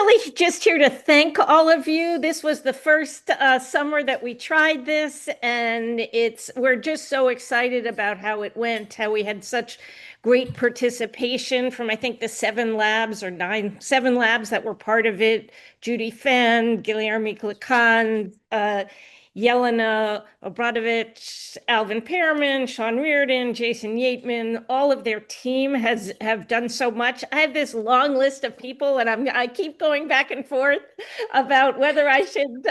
really just here to thank all of you. This was the first summer that we tried this, and we're just so excited about how it went, how we had such great participation from I think the seven labs that were part of it. Judy Fan, Guilherme Klikan, Yelena Obradovich, Alvin Pearman, Sean Reardon, Jason Yateman, all of their team have done so much. I have this long list of people, and I keep going back and forth about whether I should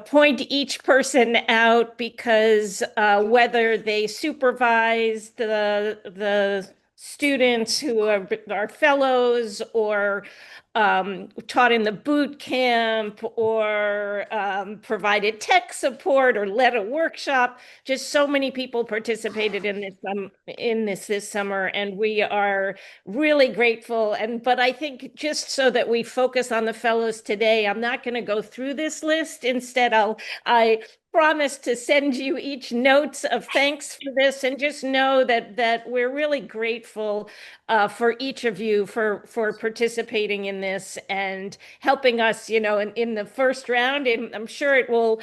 point each person out because whether they supervise the students who are fellows or taught in the boot camp or provided tech support or led a workshop. Just so many people participated in this summer, and we are really grateful. But I think just so that we focus on the fellows today, I'm not going to go through this list. Instead, I promise to send you each notes of thanks for this, and just know that we're really grateful for each of you for participating in this and helping us, in the first round. And I'm sure it will,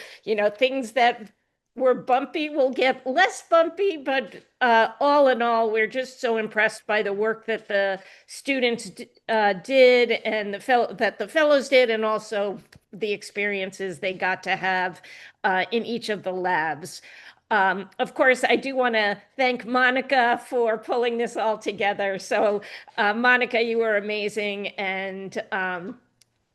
things that were bumpy will get less bumpy, but all in all, we're just so impressed by the work that the students did and that the fellows did, and also the experiences they got to have in each of the labs. Of course, I do want to thank Monica for pulling this all together. So, Monica, you were amazing, and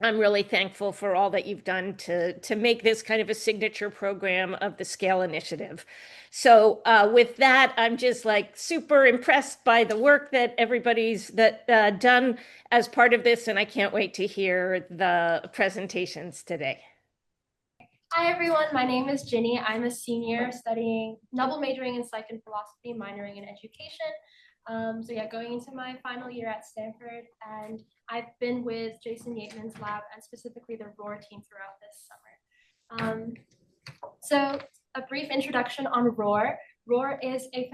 I'm really thankful for all that you've done to make this kind of a signature program of the Scale Initiative. So with that, I'm just like super impressed by the work that everybody's done as part of this, and I can't wait to hear the presentations today. Hi everyone, my name is Jinnie. I'm a senior studying double majoring in psych and philosophy, minoring in education. So yeah, going into my final year at Stanford, and I've been with Jason Yateman's lab and specifically the ROAR team throughout this summer. So a brief introduction on ROAR. ROAR is a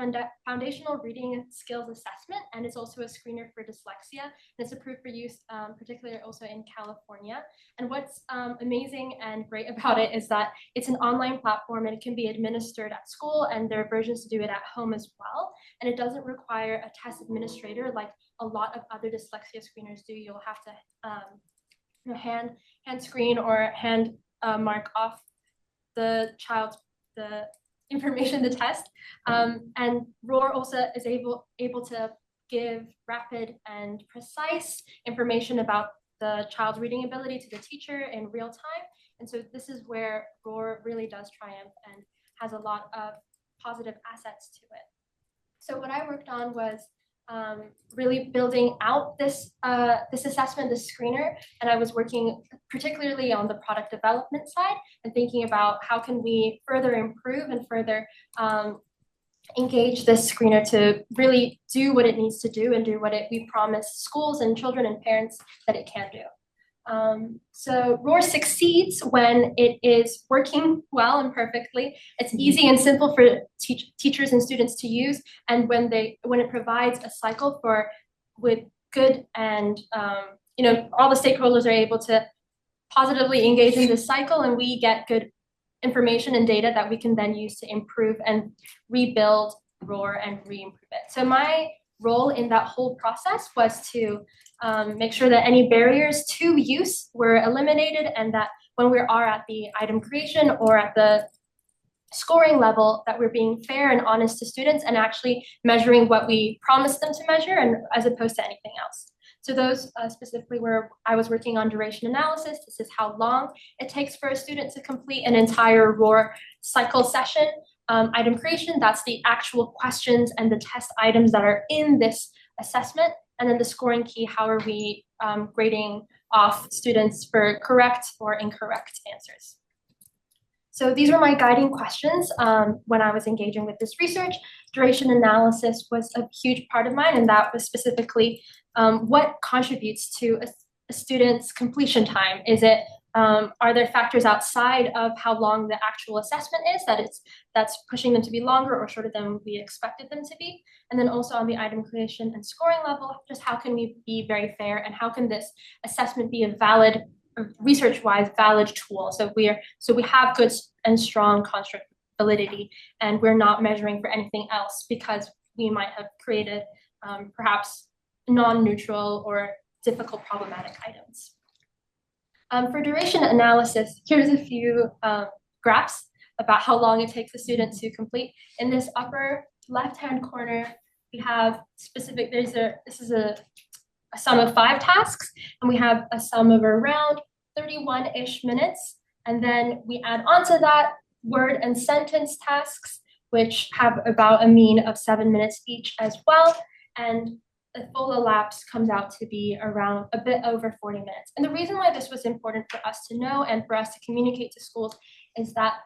foundational reading skills assessment, and it's also a screener for dyslexia. And it's approved for use, particularly also in California. And what's amazing and great about it is that it's an online platform and it can be administered at school, and there are versions to do it at home as well. And it doesn't require a test administrator like a lot of other dyslexia screeners do. You'll have to hand screen or hand mark off the child's information, the test, and ROAR also is able to give rapid and precise information about the child's reading ability to the teacher in real time. And so this is where ROAR really does triumph and has a lot of positive assets to it. So what I worked on was really building out this assessment, this screener, and I was working particularly on the product development side and thinking about how can we further improve and further engage this screener to really do what it needs to do and do what we promise schools and children and parents that it can do. So ROAR succeeds when it is working well and perfectly. It's easy and simple for teachers and students to use, and when it provides a cycle with good and all the stakeholders are able to positively engage in this cycle, and we get good information and data that we can then use to improve and rebuild ROAR and re-improve it. So my role in that whole process was to make sure that any barriers to use were eliminated, and that when we are at the item creation or at the scoring level, that we're being fair and honest to students and actually measuring what we promised them to measure, and as opposed to anything else. So those specifically where I was working on duration analysis. This is how long it takes for a student to complete an entire ROAR cycle session. Item creation, that's the actual questions and the test items that are in this assessment. And then the scoring key, how are we grading off students for correct or incorrect answers. So these were my guiding questions when I was engaging with this research. Duration analysis was a huge part of mine, and that was specifically what contributes to a student's completion time. Is it Are there factors outside of how long the actual assessment is that's pushing them to be longer or shorter than we expected them to be? And then also on the item creation and scoring level, just how can we be very fair and how can this assessment be a valid, research-wise valid tool? So we have good and strong construct validity, and we're not measuring for anything else because we might have created perhaps non-neutral or difficult problematic items. For duration analysis, here's a few graphs about how long it takes a student to complete. In this upper left-hand corner, we have specific, this is a sum of 5 tasks, and we have a sum of around 31-ish minutes. And then we add onto that word and sentence tasks, which have about a mean of 7 minutes each as well. And the full elapse comes out to be around a bit over 40 minutes. And the reason why this was important for us to know and for us to communicate to schools is that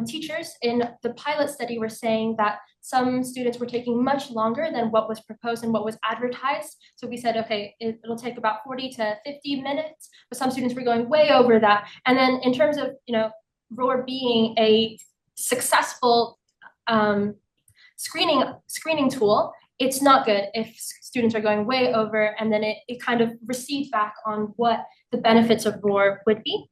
teachers in the pilot study were saying that some students were taking much longer than what was proposed and what was advertised. So we said, okay, it'll take about 40 to 50 minutes, but some students were going way over that. And then in terms of, ROAR being a successful screening tool, it's not good if students are going way over and then it kind of recedes back on what the benefits of ROAR would be.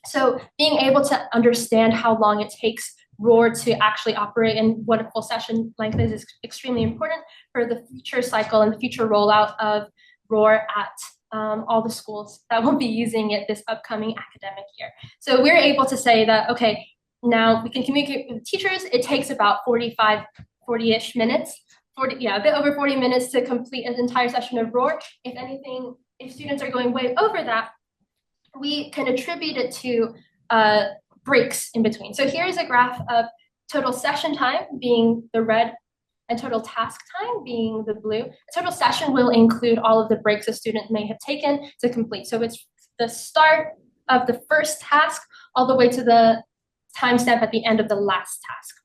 So being able to understand how long it takes ROAR to actually operate and what a full session length is extremely important for the future cycle and the future rollout of ROAR at all the schools that will be using it this upcoming academic year. So we're able to say that, okay, now we can communicate with teachers. It takes about 40-ish minutes. A bit over 40 minutes to complete an entire session of ROAR. If anything, if students are going way over that, we can attribute it to breaks in between. So here's a graph of total session time being the red and total task time being the blue. A total session will include all of the breaks a student may have taken to complete. So it's the start of the first task all the way to the timestamp at the end of the last task.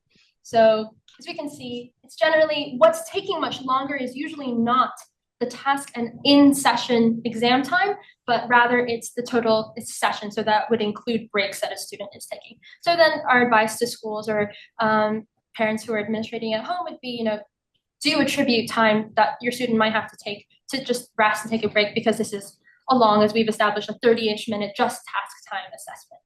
So as we can see, it's generally what's taking much longer is usually not the task and in-session exam time, but rather it's the total session. So that would include breaks that a student is taking. So then our advice to schools or parents who are administrating at home would be, do attribute time that your student might have to take to just rest and take a break, because this is along, as we've established, a 30-ish minute just task time assessment.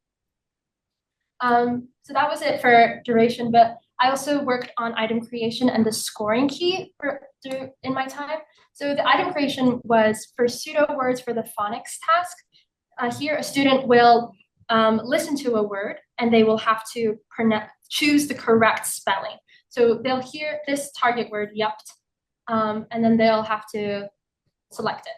So that was it for duration, but I also worked on item creation and the scoring key in my time. So the item creation was for pseudo words for the phonics task. Here, a student will listen to a word and they will have to choose the correct spelling. So they'll hear this target word, yupped, and then they'll have to select it.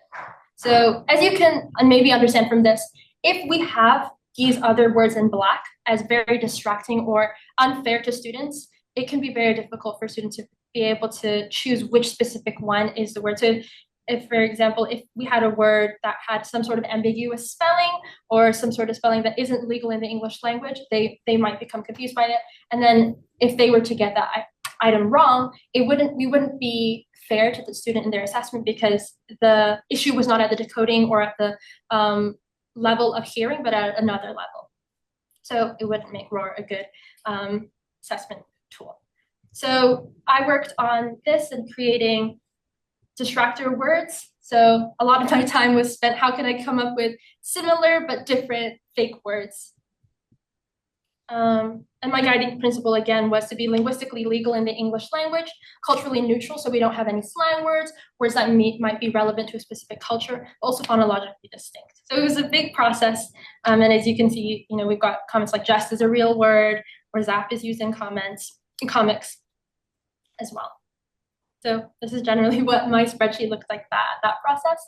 So as you can maybe understand from this, if we have these other words in black as very distracting or unfair to students, it can be very difficult for students to be able to choose which specific one is the word. So if, for example, if we had a word that had some sort of ambiguous spelling or some sort of spelling that isn't legal in the English language, they might become confused by it. And then if they were to get that item wrong, we wouldn't be fair to the student in their assessment, because the issue was not at the decoding or at the level of hearing, but at another level. So it wouldn't make ROAR a good assessment tool. So I worked on this and creating distractor words. So a lot of my time was spent, how can I come up with similar but different fake words? And my guiding principle, again, was to be linguistically legal in the English language, culturally neutral, so we don't have any slang words that might be relevant to a specific culture, also phonologically distinct. So it was a big process. And as you can see, we've got comments like jest is a real word, or zap is used in comics as well. So this is generally what my spreadsheet looked like that process.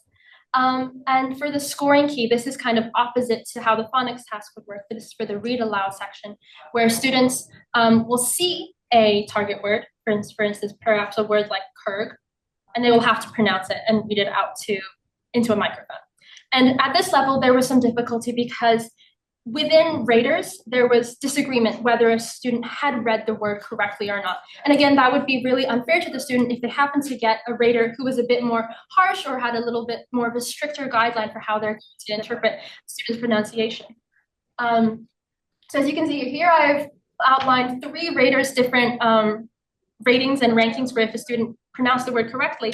And for the scoring key, this is kind of opposite to how the phonics task would work. This is for the read aloud section, where students will see a target word, for instance, perhaps a word like Kurg, and they will have to pronounce it and read it out into a microphone. And at this level, there was some difficulty because within raters, there was disagreement whether a student had read the word correctly or not. And again, that would be really unfair to the student if they happened to get a rater who was a bit more harsh or had a little bit more of a stricter guideline for how they're to interpret students' pronunciation. So as you can see here, I've outlined 3 raters' different ratings and rankings for if a student pronounced the word correctly.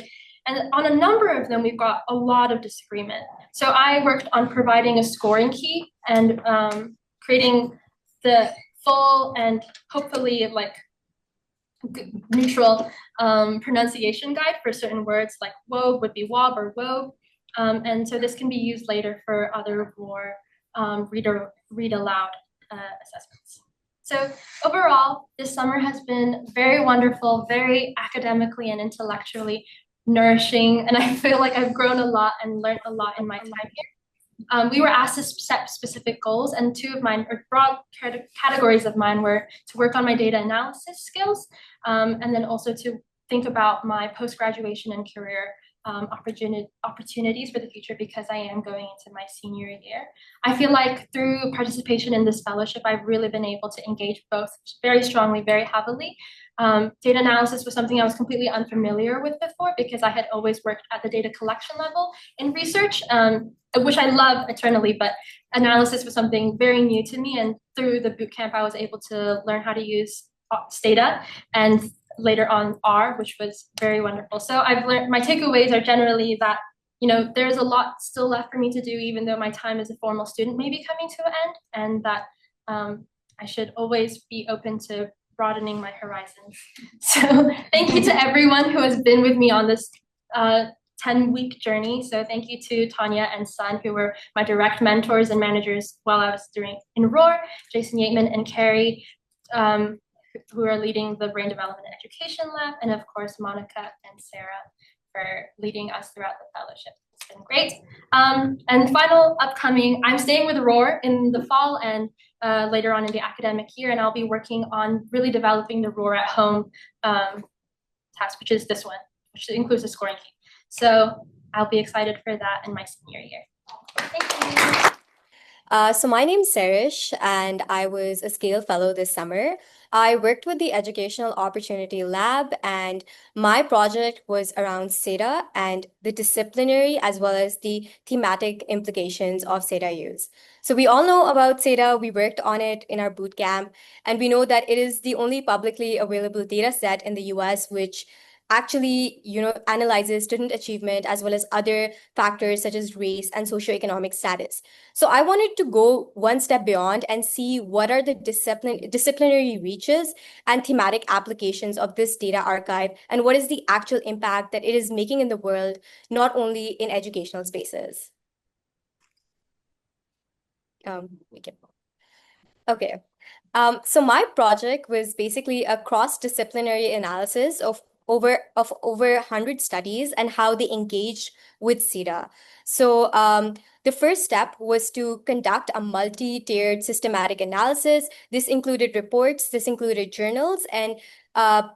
And on a number of them, we've got a lot of disagreement. So I worked on providing a scoring key and creating the full and hopefully like neutral pronunciation guide for certain words, like wobe would be wob or wobe. And so this can be used later for other more read aloud assessments. So overall, this summer has been very wonderful, very academically and intellectually nourishing, and I feel like I've grown a lot and learned a lot in my time here. We were asked to set specific goals, and 2 of mine, or broad categories of mine, were to work on my data analysis skills, and then also to think about my post-graduation and career opportunities for the future, because I am going into my senior year. I feel like through participation in this fellowship, I've really been able to engage both very strongly, very heavily. Data analysis was something I was completely unfamiliar with before, because I had always worked at the data collection level in research, which I love eternally, but analysis was something very new to me. And through the bootcamp, I was able to learn how to use SEDA and later on R, which was very wonderful. So I've learned, my takeaways are generally that, you know, there's a lot still left for me to do, even though my time as a formal student may be coming to an end, and that I should always be open to broadening my horizons. So thank you to everyone who has been with me on this 10-week journey. So thank you to Tanya and Sun, who were my direct mentors and managers while I was in ROAR, Jason Yateman and Carrie, who are leading the Brain Development and Education Lab, and of course, Monica and Sarah for leading us throughout the fellowship. It's been great. And final upcoming, I'm staying with ROAR in the fall and later on in the academic year, and I'll be working on really developing the ROAR at home task, which is this one, which includes a scoring key. So I'll be excited for that in my senior year. Thank you. So my name's Sehrish, and I was a Scale Fellow this summer. I worked with the Educational Opportunity Lab, and my project was around SEDA and the disciplinary as well as the thematic implications of SEDA use. So we all know about SEDA. We worked on it in our boot camp, and we know that it is the only publicly available data set in the US which actually, analyzes student achievement as well as other factors such as race and socioeconomic status. So I wanted to go one step beyond and see what are the disciplinary reaches and thematic applications of this data archive, and what is the actual impact that it is making in the world, not only in educational spaces. Okay. So my project was basically a cross-disciplinary analysis of over 100 studies and how they engaged with SEDA. So the first step was to conduct a multi-tiered systematic analysis. This included reports, this included journals, and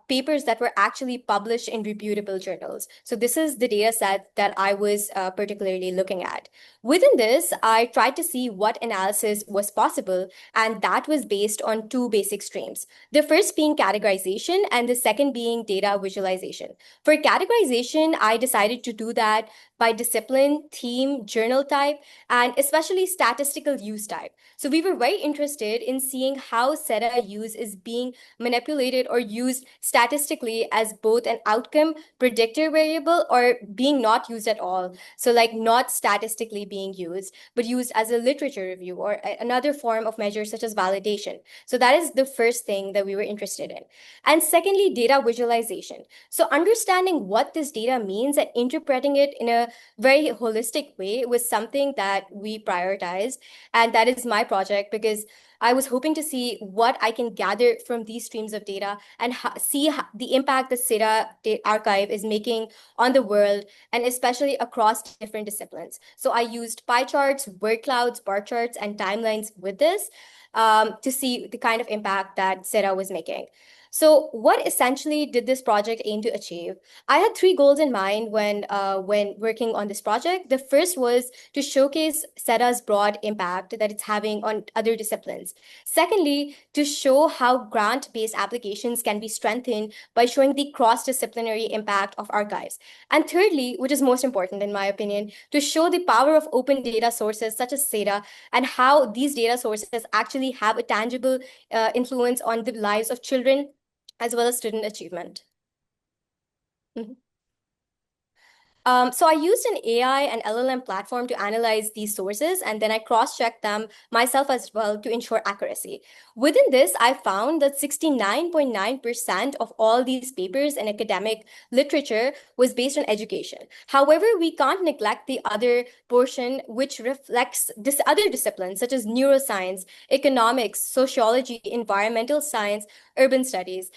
papers that were actually published in reputable journals. So this is the data set that I was particularly looking at. Within this, I tried to see what analysis was possible, and that was based on 2 basic streams. The first being categorization, and the second being data visualization. For categorization, I decided to do that by discipline, theme, journal type, and especially statistical use type. So we were very interested in seeing how SEDA use is being manipulated or used statistically as both an outcome predictor variable or being not used at all. So like not statistically being used, but used as a literature review or another form of measure such as validation. So that is the first thing that we were interested in. And secondly, data visualization. So understanding what this data means and interpreting it in a very holistic way was something that we prioritized. And that is my project, because I was hoping to see what I can gather from these streams of data and see the impact the SEDA archive is making on the world, and especially across different disciplines. So I used pie charts, word clouds, bar charts, and timelines with this to see the kind of impact that SEDA was making. So what essentially did this project aim to achieve? I had three goals in mind when working on this project. The first was to showcase SEDA's broad impact that it's having on other disciplines. Secondly, to show how grant-based applications can be strengthened by showing the cross-disciplinary impact of archives. And thirdly, which is most important in my opinion, to show the power of open data sources such as SEDA and how these data sources actually have a tangible influence on the lives of children as well as student achievement. Mhm. So I used an AI and LLM platform to analyze these sources, and then I cross-checked them myself as well to ensure accuracy. Within this, I found that 69.9% of all these papers in academic literature was based on education. However, we can't neglect the other portion, which reflects other disciplines such as neuroscience, economics, sociology, environmental science, urban studies.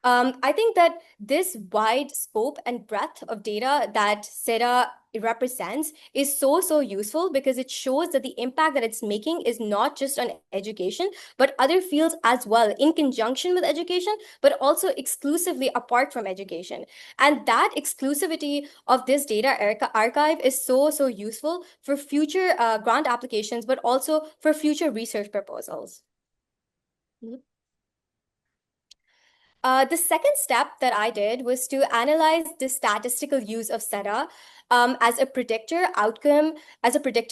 I think that this wide scope and breadth of data that SEDA represents is so useful because it shows that the impact that it's making is not just on education, but other fields as well, in conjunction with education, but also exclusively apart from education. And that exclusivity of this data archive is so useful for future grant applications, but also for future research proposals. Mhm. The second step that I did was to analyze the statistical use of SEDA as a predictor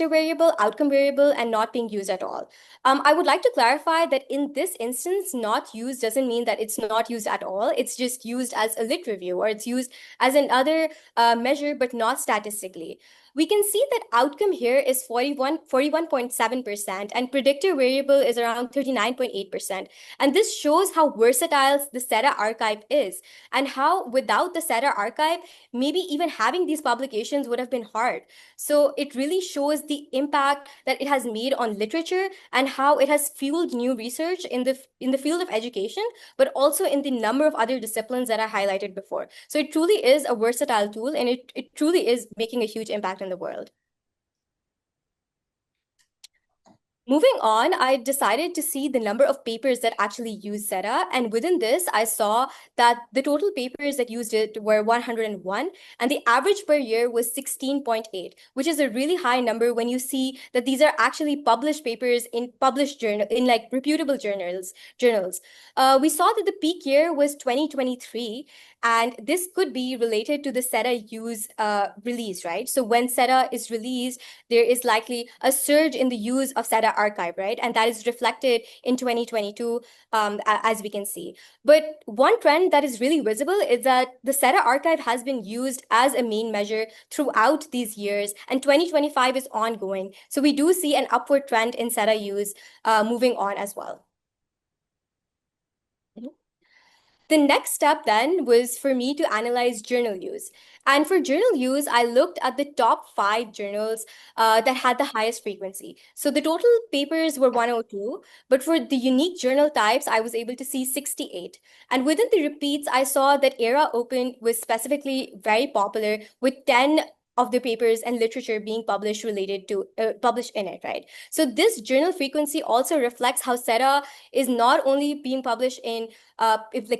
variable, outcome variable, and not being used at all. I would like to clarify that in this instance, not used doesn't mean that it's not used at all. It's just used as a lit review, or it's used as another measure, but not statistically. We can see that outcome here is 41.7%, and predictor variable is around 39.8%. And this shows how versatile the SEDA archive is, and how without the SEDA archive, maybe even having these publications would have been hard. So it really shows the impact that it has made on literature and how it has fueled new research in the field of education, but also in the number of other disciplines that I highlighted before. So it truly is a versatile tool, and it truly is making a huge impact in the world. Moving on, I decided to see the number of papers that actually use SEDA. And within this, I saw that the total papers that used it were 101, and the average per year was 16.8, which is a really high number when you see that these are actually published papers in published journal, in like reputable journals. We saw that the peak year was 2023, and this could be related to the SEDA use release, right? So when SEDA is released, there is likely a surge in the use of SEDA archive, right? And that is reflected in 2022, as we can see. But one trend that is really visible is that the SEDA archive has been used as a main measure throughout these years, and 2025 is ongoing. So we do see an upward trend in SEDA use moving on as well. The next step then was for me to analyze journal use. And for journal use, I looked at the top 5 journals that had the highest frequency. So the total papers were 102, but for the unique journal types, I was able to see 68. And within the repeats, I saw that Era Open was specifically very popular with 10 of the papers and literature being published in it, right? So this journal frequency also reflects how SEDA is not only being published in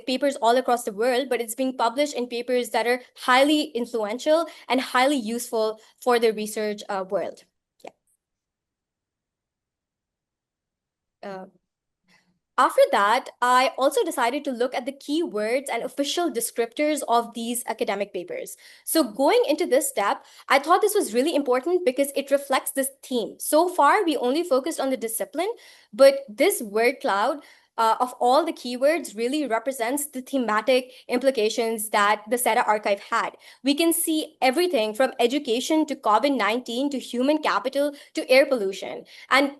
papers all across the world, but it's being published in papers that are highly influential and highly useful for the research world. Yeah. After that, I also decided to look at the keywords and official descriptors of these academic papers. So going into this step, I thought this was really important because it reflects this theme. So far, we only focused on the discipline, but this word cloud of all the keywords really represents the thematic implications that the SEDA archive had. We can see everything from education to COVID-19 to human capital to air pollution. And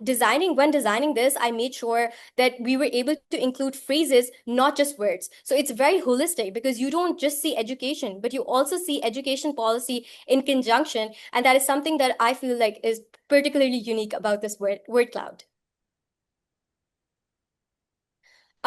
when designing this, I made sure that we were able to include phrases, not just words. So it's very holistic because you don't just see education, but you also see education policy in conjunction. And that is something that I feel like is particularly unique about this word cloud.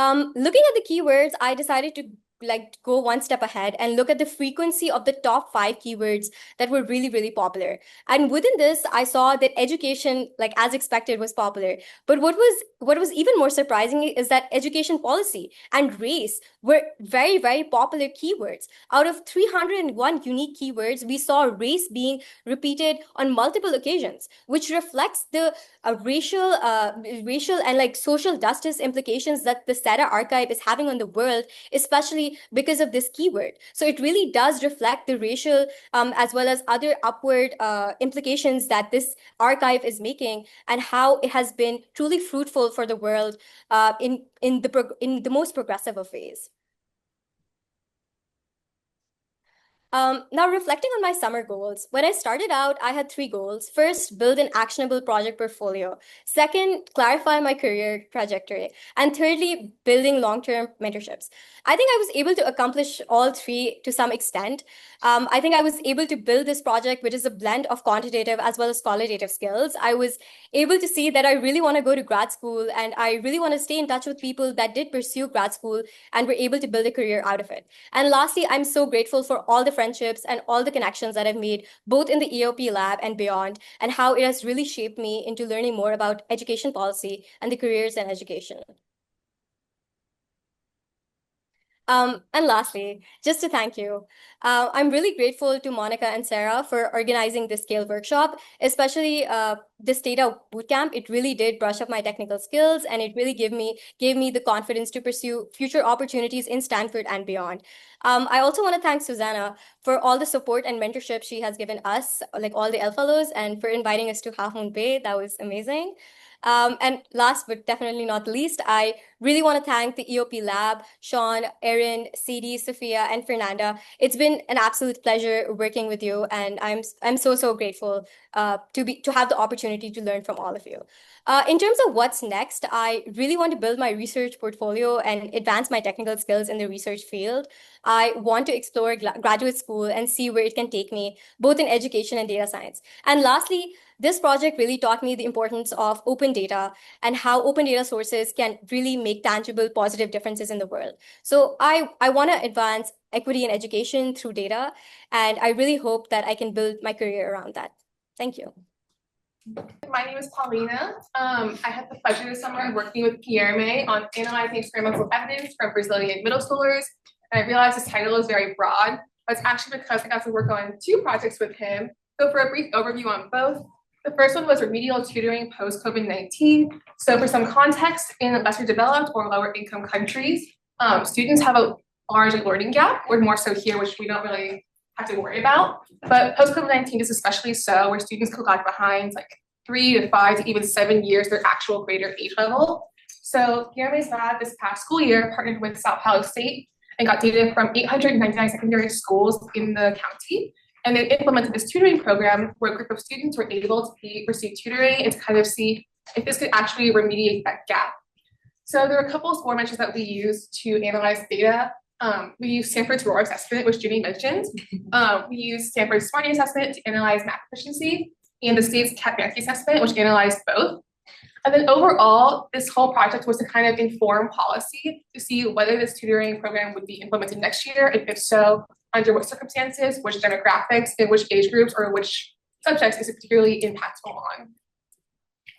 Looking at the keywords, I decided to like go one step ahead and look at the frequency of the top 5 keywords that were really, really popular. And within this, I saw that education, like as expected, was popular. But what was even more surprising is that education policy and race were very, very popular keywords. Out of 301 unique keywords, we saw race being repeated on multiple occasions, which reflects the racial and like social justice implications that the SEDA archive is having on the world, especially because of this keyword. So it really does reflect the racial as well as other upward implications that this archive is making, and how it has been truly fruitful for the world in the most progressive of ways. Now, reflecting on my summer goals, when I started out, I had 3 goals. First, build an actionable project portfolio. Second, clarify my career trajectory. And thirdly, building long-term mentorships. I think I was able to accomplish all 3 to some extent. I think I was able to build this project, which is a blend of quantitative as well as qualitative skills. I was able to see that I really want to go to grad school, and I really want to stay in touch with people that did pursue grad school and were able to build a career out of it. And lastly, I'm so grateful for all the friendships and all the connections that I've made, both in the EOP lab and beyond, and how it has really shaped me into learning more about education policy and the careers in education. And lastly, just to thank you, I'm really grateful to Monica and Sarah for organizing this Scale workshop, especially this data bootcamp. It really did brush up my technical skills, and it really gave me the confidence to pursue future opportunities in Stanford and beyond. I also want to thank Susanna for all the support and mentorship she has given us, like all the L fellows, and for inviting us to Half Moon Bay. That was amazing. And last but definitely not least, I really want to thank the EOP Lab, Sean, Erin, CD, Sophia, and Fernanda. It's been an absolute pleasure working with you, and I'm so grateful to have the opportunity to learn from all of you. In terms of what's next, I really want to build my research portfolio and advance my technical skills in the research field. I want to explore graduate school and see where it can take me, both in education and data science. And lastly, this project really taught me the importance of open data and how open data sources can really make tangible, positive differences in the world. So I want to advance equity in education through data, and I really hope that I can build my career around that. Thank you. My name is Paulina. I had the pleasure this summer of working with Guilherme on analyzing experimental evidence from Brazilian middle schoolers. And I realized this title is very broad, but it's actually because I got to work on 2 projects with him. So for a brief overview on both, the first one was remedial tutoring post-COVID-19. So for some context, in lesser developed or lower income countries, students have a large learning gap, or more so here, which we don't really have to worry about. But post-COVID-19 is especially so, where students could lag behind like 3 to 5 to even 7 years their actual greater age level. So Guilherme's lab this past school year partnered with Sao Paulo State and got data from 899 secondary schools in the county. And then implemented this tutoring program where a group of students were able to receive tutoring and to kind of see if this could actually remediate that gap. So there are a couple of score measures that we use to analyze data. We use Stanford's ROAR assessment, which Jinnie mentioned. We use Stanford's Smarty assessment to analyze math proficiency, and the state's Cat-Yankee assessment, which analyzed both. And then overall, this whole project was to kind of inform policy to see whether this tutoring program would be implemented next year, and if so, under what circumstances, which demographics, and which age groups or which subjects is it particularly impactful on.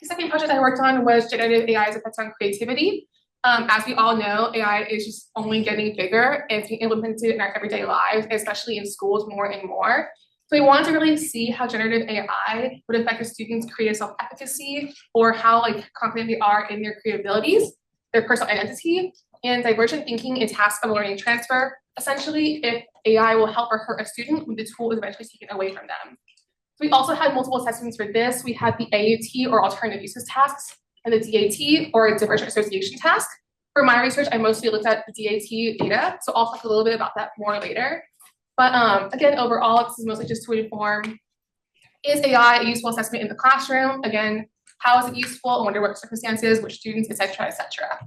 The second project I worked on was generative AI's effects on creativity. As we all know, AI is just only getting bigger and it's being implemented in our everyday lives, especially in schools more and more. So we wanted to really see how generative AI would affect the students' creative self-efficacy, or how confident they are in their creative abilities, their personal identity, and divergent thinking and task of learning transfer, essentially if AI will help or hurt a student when the tool is eventually taken away from them. So we also had multiple assessments for this. We had the AUT, or alternative uses tasks, and the DAT, or divergent association task. For my research, I mostly looked at the DAT data, so I'll talk a little bit about that more later. But again, overall, this is mostly just to inform, is AI a useful assessment in the classroom? Again, how is it useful and under what circumstances, which students, et cetera, et cetera.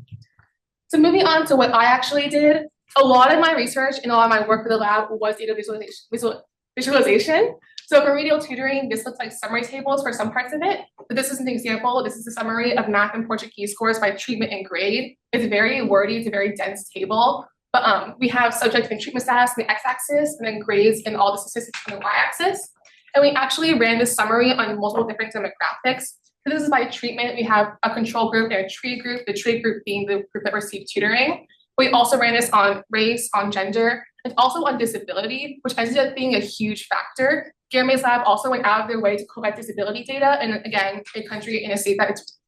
So moving on to what I actually did, a lot of my research and a lot of my work for the lab was data visualization. So for remedial tutoring, this looks like summary tables for some parts of it. But this is an example. This is a summary of math and Portuguese scores by treatment and grade. It's very wordy. It's a very dense table. But we have subject and treatment status on the x-axis, and then grades and all the statistics on the y-axis. And we actually ran this summary on multiple different demographics. So this is by treatment. We have a control group and a treated group, the treated group being the group that received tutoring. We also ran this on race, on gender, and also on disability, which ended up being a huge factor. Guillermo's lab also went out of their way to collect disability data, and again, a country in a state that it's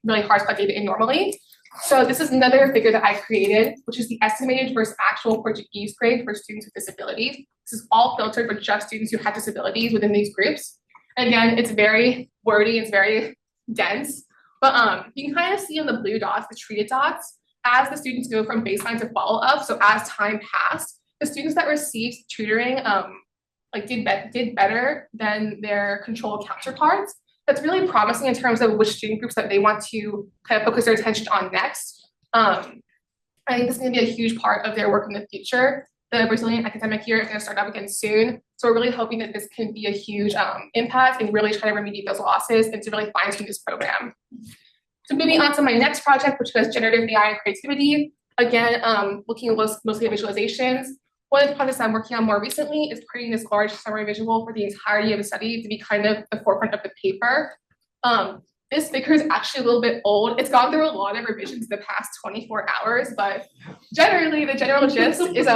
really hard to collect data in normally. So this is another figure that I created, which is the estimated versus actual Portuguese grade for students with disabilities. This is all filtered for just students who have disabilities within these groups. And again, it's very wordy, it's very dense, but you can kind of see on the blue dots, the treated dots, as the students go from baseline to follow-up. So as time passed, the students that received tutoring did better than their control counterparts. That's really promising in terms of which student groups that they want to kind of focus their attention on next. I think this is going to be a huge part of their work in the future. The Brazilian academic year is going to start up again soon. So we're really hoping that this can be a huge impact and really try to remediate those losses and to really fine-tune this program. So moving on to my next project, which was generative AI and creativity. Again, looking mostly at visualizations. One of the projects I'm working on more recently is creating this large summary visual for the entirety of the study to be kind of the forefront of the paper. This figure is actually a little bit old. It's gone through a lot of revisions in the past 24 hours, but generally the general gist is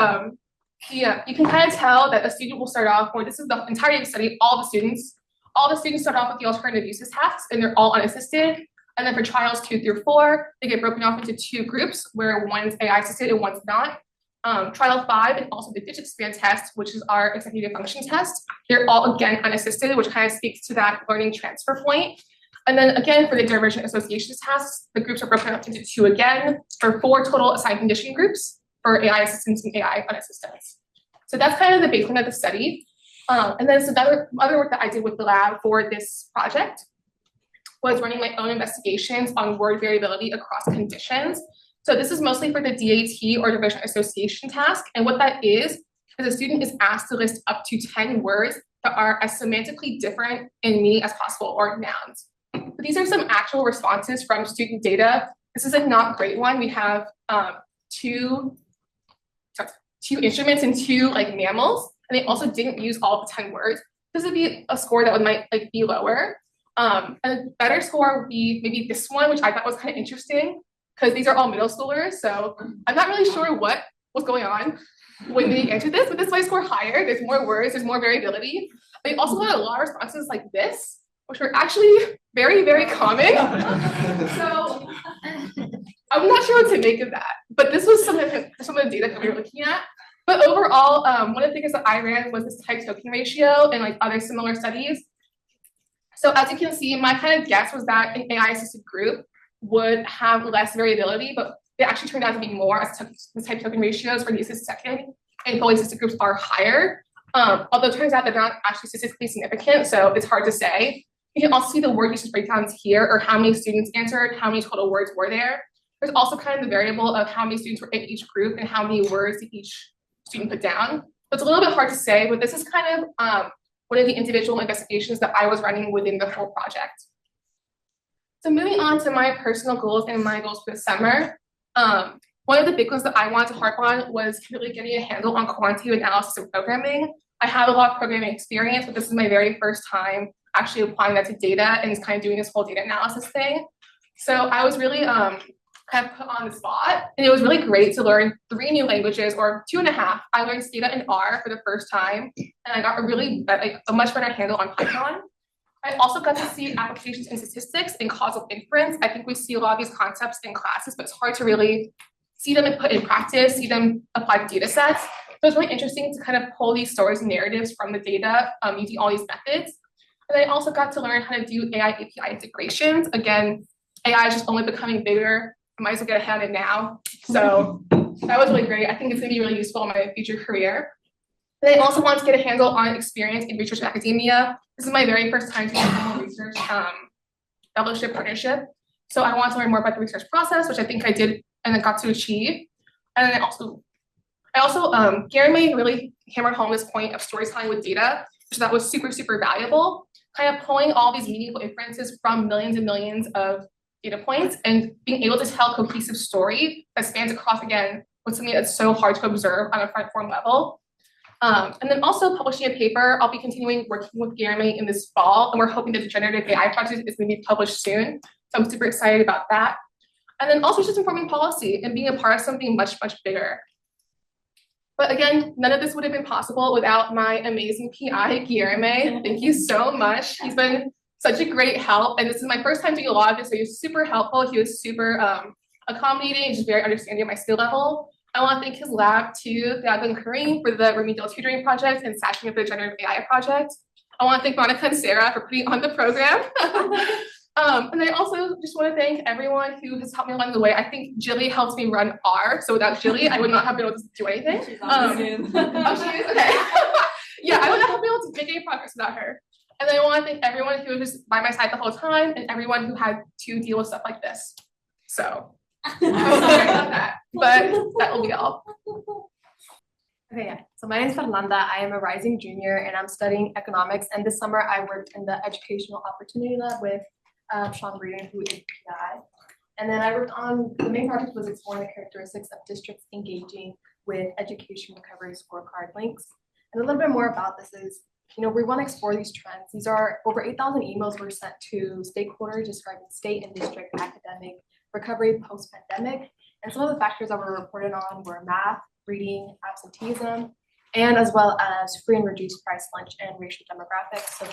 you can kind of tell that a student will start off, or this is the entirety of the study, all the students start off with the alternative uses tasks, and they're all unassisted. And then for trials 2 through 4, they get broken off into 2 groups where one's AI assisted and one's not. Trial 5 and also the digit span test, which is our executive function test. They're all again unassisted, which kind of speaks to that learning transfer point. And then again, for the divergent associations tasks, the groups are broken up into 2 again for 4 total assigned conditioning groups for AI assistants and AI unassistants. So that's kind of the baseline of the study. And then some other work that I did with the lab for this project was running my own investigations on word variability across conditions. So this is mostly for the DAT or divergent association task. And what that is a student is asked to list up to 10 words that are as semantically different in meaning as possible, or nouns. But these are some actual responses from student data. This is a not great one. We have two instruments and 2 mammals, and they also didn't use all the 10 words. This would be a score that might be lower. And a better score would be maybe this one, which I thought was kind of interesting, because these are all middle schoolers. So I'm not really sure what was going on when they answered this, but this might score higher. There's more words, there's more variability. They also had a lot of responses like this, which were actually very, very common. So I'm not sure what to make of that, but this was some of the data that we were looking at. But overall, one of the things that I ran was this type token ratio and other similar studies. So as you can see, my kind of guess was that an AI assisted group would have less variability, but it actually turned out to be more, as the type token ratios for the assisted second and fully assisted groups are higher. Although it turns out they're not actually statistically significant, so it's hard to say. You can also see the word usage breakdowns here, or how many students answered, how many total words were there. There's also kind of the variable of how many students were in each group and how many words did each student put down. So it's a little bit hard to say, but this is kind of one of the individual investigations that I was running within the whole project. So moving on to my personal goals and my goals for the summer, one of the big ones that I wanted to harp on was really getting a handle on quantitative analysis and programming. I have a lot of programming experience, but this is my very first time actually applying that to data and kind of doing this whole data analysis thing. So I was really kind of put on the spot, and it was really great to learn 3 new languages, or 2.5. I learned SEDA and R for the first time, and I got a much better handle on Python. I also got to see applications in statistics and causal inference. I think we see a lot of these concepts in classes, but it's hard to really see them and put in practice, see them applied to data sets. So it's really interesting to kind of pull these stories and narratives from the data using all these methods. And I also got to learn how to do AI API integrations. Again, AI is just only becoming bigger. I might as well get ahead of it now. So that was really great. I think it's going to be really useful in my future career. And I also want to get a handle on experience in research and academia. This is my very first time doing a research fellowship partnership. So I want to learn more about the research process, which I think I did and I got to achieve. And then I also Gary really hammered home this point of storytelling with data, which that was super, super valuable. Kind of pulling all these meaningful inferences from millions and millions of data points and being able to tell a cohesive story that spans across, again, with something that's so hard to observe on a front form level. And then also publishing a paper. I'll be continuing working with Guillermo in this fall, and we're hoping that the generative AI project is going to be published soon. So I'm super excited about that. And then also just informing policy and being a part of something much, much bigger. But again, none of this would have been possible without my amazing PI, Guillermo. Thank you so much. He's been such a great help. And this is my first time doing a lot of this, so he was super helpful. He was super accommodating, just very understanding of my skill level. I want to thank his lab too, Thiago and Kareem, for the remedial tutoring project and Sashmi for the generative AI project. I want to thank Monica and Sarah for putting on the program. And I also just want to thank everyone who has helped me along the way. I think Jilly helps me run R, so without Jilly, I would not have been able to do anything. She's on Zoom. Oh, she is? Okay. Yeah, I would not have been able to make any progress without her. And I want to thank everyone who was just by my side the whole time and everyone who had to deal with stuff like this. So I'm sorry about that, but that will be all. Okay, yeah. So my name is Fernanda. I am a rising junior and I'm studying economics. And this summer I worked in the Educational Opportunity Lab with Sean Reardon, who is PI. And then I worked on, the main project was exploring the characteristics of districts engaging with education recovery scorecard links. And a little bit more about this is, we want to explore these trends. These are over 8,000 emails were sent to stakeholders describing state and district academic recovery post-pandemic. And some of the factors that were reported on were math, reading, absenteeism, and as well as free and reduced price lunch and racial demographics. So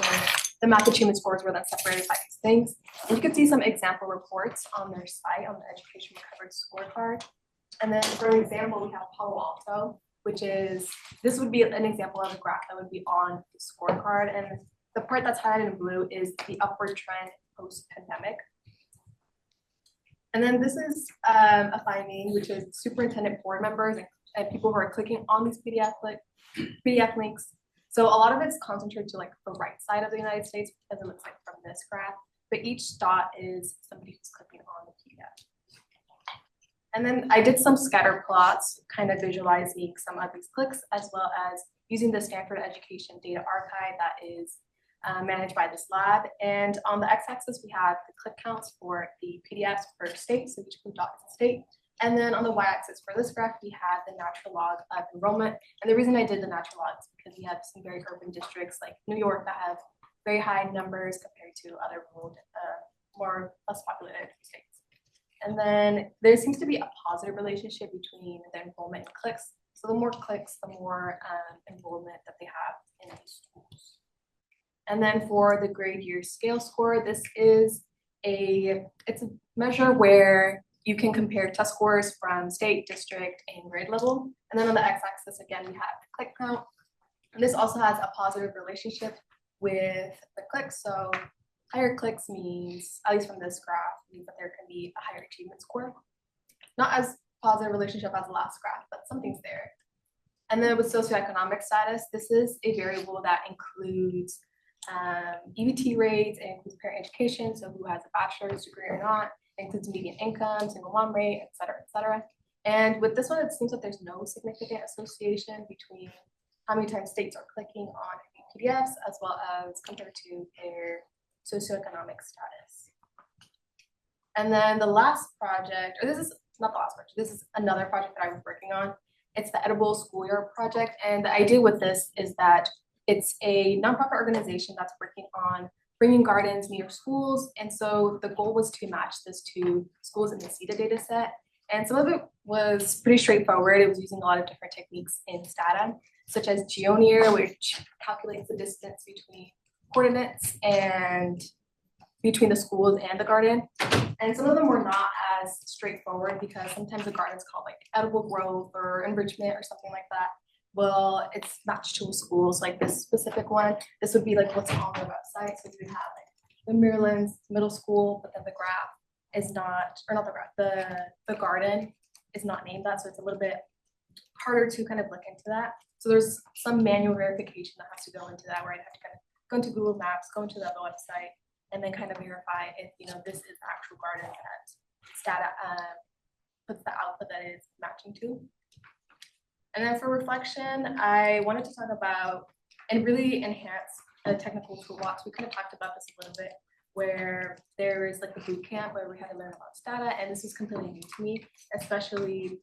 the math achievement scores were then separated by these things. And you can see some example reports on their site on the Education Recovery Scorecard. And then for an example, we have Palo Alto, which is, this would be an example of a graph that would be on the scorecard. And the part that's highlighted in blue is the upward trend post-pandemic. And then this is a finding, which is superintendent board members and people who are clicking on these PDF links. So a lot of it's concentrated to like the right side of the United States, as it looks like from this graph, but each dot is somebody who's clicking on the PDF. And then I did some scatter plots, kind of visualizing some of these clicks, as well as using the Stanford Education Data Archive that is managed by this lab. And on the x-axis, we have the click counts for the PDFs per state, so each blue dot is a state. And then on the y-axis for this graph, we have the natural log of enrollment. And the reason I did the natural log is because we have some very urban districts like New York that have very high numbers compared to other rural, less populated states. And then there seems to be a positive relationship between the enrollment and clicks. So the more clicks, the more enrollment that they have in these schools. And then for the grade year scale score, this is it's a measure where you can compare test scores from state, district, and grade level. And then on the x-axis, again, we have the click count. And this also has a positive relationship with the clicks. So higher clicks means, at least from this graph, means that there can be a higher achievement score. Not as positive relationship as the last graph, but something's there. And then with socioeconomic status, this is a variable that includes EBT rates, it includes parent education, so who has a bachelor's degree or not, it includes median income, single mom rate, et cetera, et cetera. And with this one, it seems that there's no significant association between how many times states are clicking on PDFs as well as compared to their socioeconomic status. And then the last project, or this is not the last project, this is another project that I was working on. It's the Edible Schoolyard Project. And the idea with this is that it's a nonprofit organization that's working on bringing gardens near schools. And so the goal was to match this to schools in the SEDA data set. And some of it was pretty straightforward. It was using a lot of different techniques in STATA, such as GeoNear, which calculates the distance between coordinates and between the schools and the garden. And some of them were not as straightforward because sometimes the garden's called like edible growth or enrichment or something like that. Well, it's matched to schools, like this specific one. This would be like what's on the website. So you have like the Maryland's middle school, but then the graph is not, or not the graph, the garden is not named that. So it's a little bit harder to kind of look into that. So there's some manual verification that has to go into that, where I'd have to kind of go into Google Maps, go into the other website, and then kind of verify if, you know, this is the actual garden that STATA puts the output that it's matching to. And then for reflection, I wanted to talk about and really enhance the technical toolbox. We kind of talked about this a little bit, where there is like the boot camp where we had to learn about STATA, and this is completely new to me, especially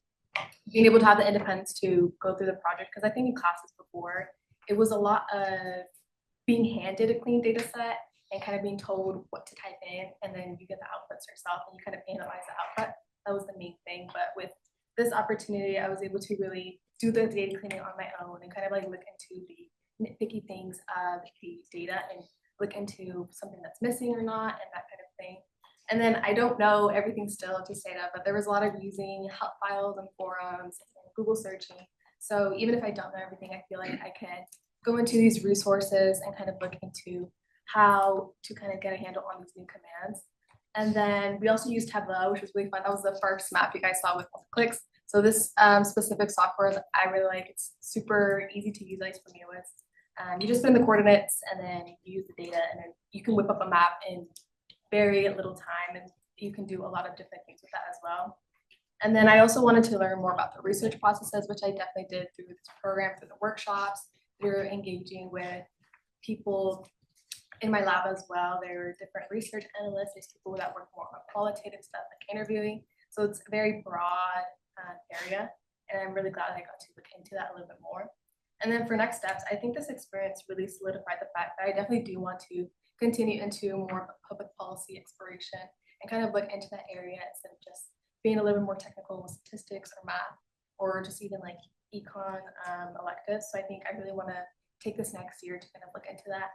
being able to have the independence to go through the project, because I think in classes before, it was a lot of being handed a clean data set and kind of being told what to type in, and then you get the outputs yourself and you kind of analyze the output. That was the main thing. But with this opportunity, I was able to really do the data cleaning on my own and kind of like look into the nitpicky things of the data and look into something that's missing or not and that kind of thing. And then I don't know everything still to say that, but there was a lot of using help files and forums and Google searching. So even if I don't know everything, I feel like I can go into these resources and kind of look into how to kind of get a handle on these new commands. And then we also used Tableau, which was really fun. That was the first map you guys saw with clicks. So this specific software that I really like, it's super easy to use, at least for me with. You just put in the coordinates and then you use the data, and then you can whip up a map in very little time, and you can do a lot of different things with that as well. And then I also wanted to learn more about the research processes, which I definitely did through this program, through the workshops, through engaging with people in my lab as well. There were different research analysts, there's people that work more on qualitative stuff like interviewing. So it's a very broad area, and I'm really glad I got to look into that a little bit more. And then for next steps, I think this experience really solidified the fact that I definitely do want to continue into more public policy exploration and kind of look into that area instead of just being a little bit more technical with statistics or math or just even like econ electives. So I think I really want to take this next year to kind of look into that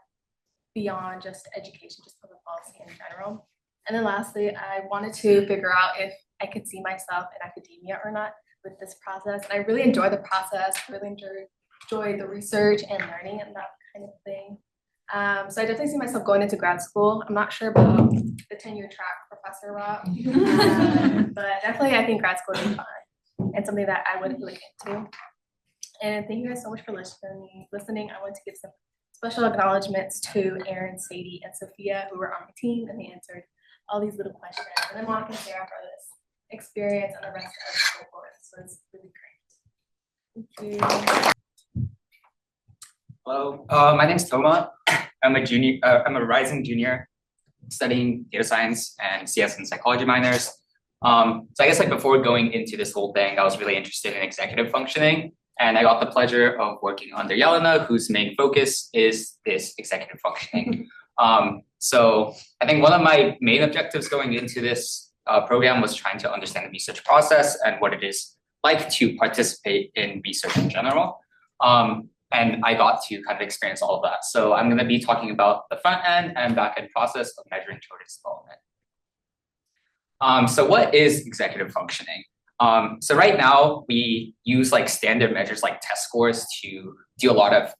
beyond just education, just public policy in general. And then lastly, I wanted to figure out if I could see myself in academia or not with this process. And I really enjoy the process, really enjoy the research and learning and that kind of thing. So I definitely see myself going into grad school. I'm not sure about the tenure track professor route, but definitely I think grad school would be fun and something that I would look into. And thank you guys so much for listening. I want to give some special acknowledgements to Aaron, Sadie, and Sophia, who were on my team, and they answered all these little questions. And then Monica and Sarah for this experience and the rest of the cohort. So it's really great. Thank you. Hello, my name is Toma. I'm a junior. I'm a rising junior studying data science and CS and psychology minors. So I guess like before going into this whole thing, I was really interested in executive functioning, and I got the pleasure of working under Jelena, whose main focus is this executive functioning. So I think one of my main objectives going into this program was trying to understand the research process and what it is like to participate in research in general. And I got to kind of experience all of that. So I'm going to be talking about the front end and back end process of measuring children's development. So what is executive functioning? So right now we use like standard measures like test scores to do a lot of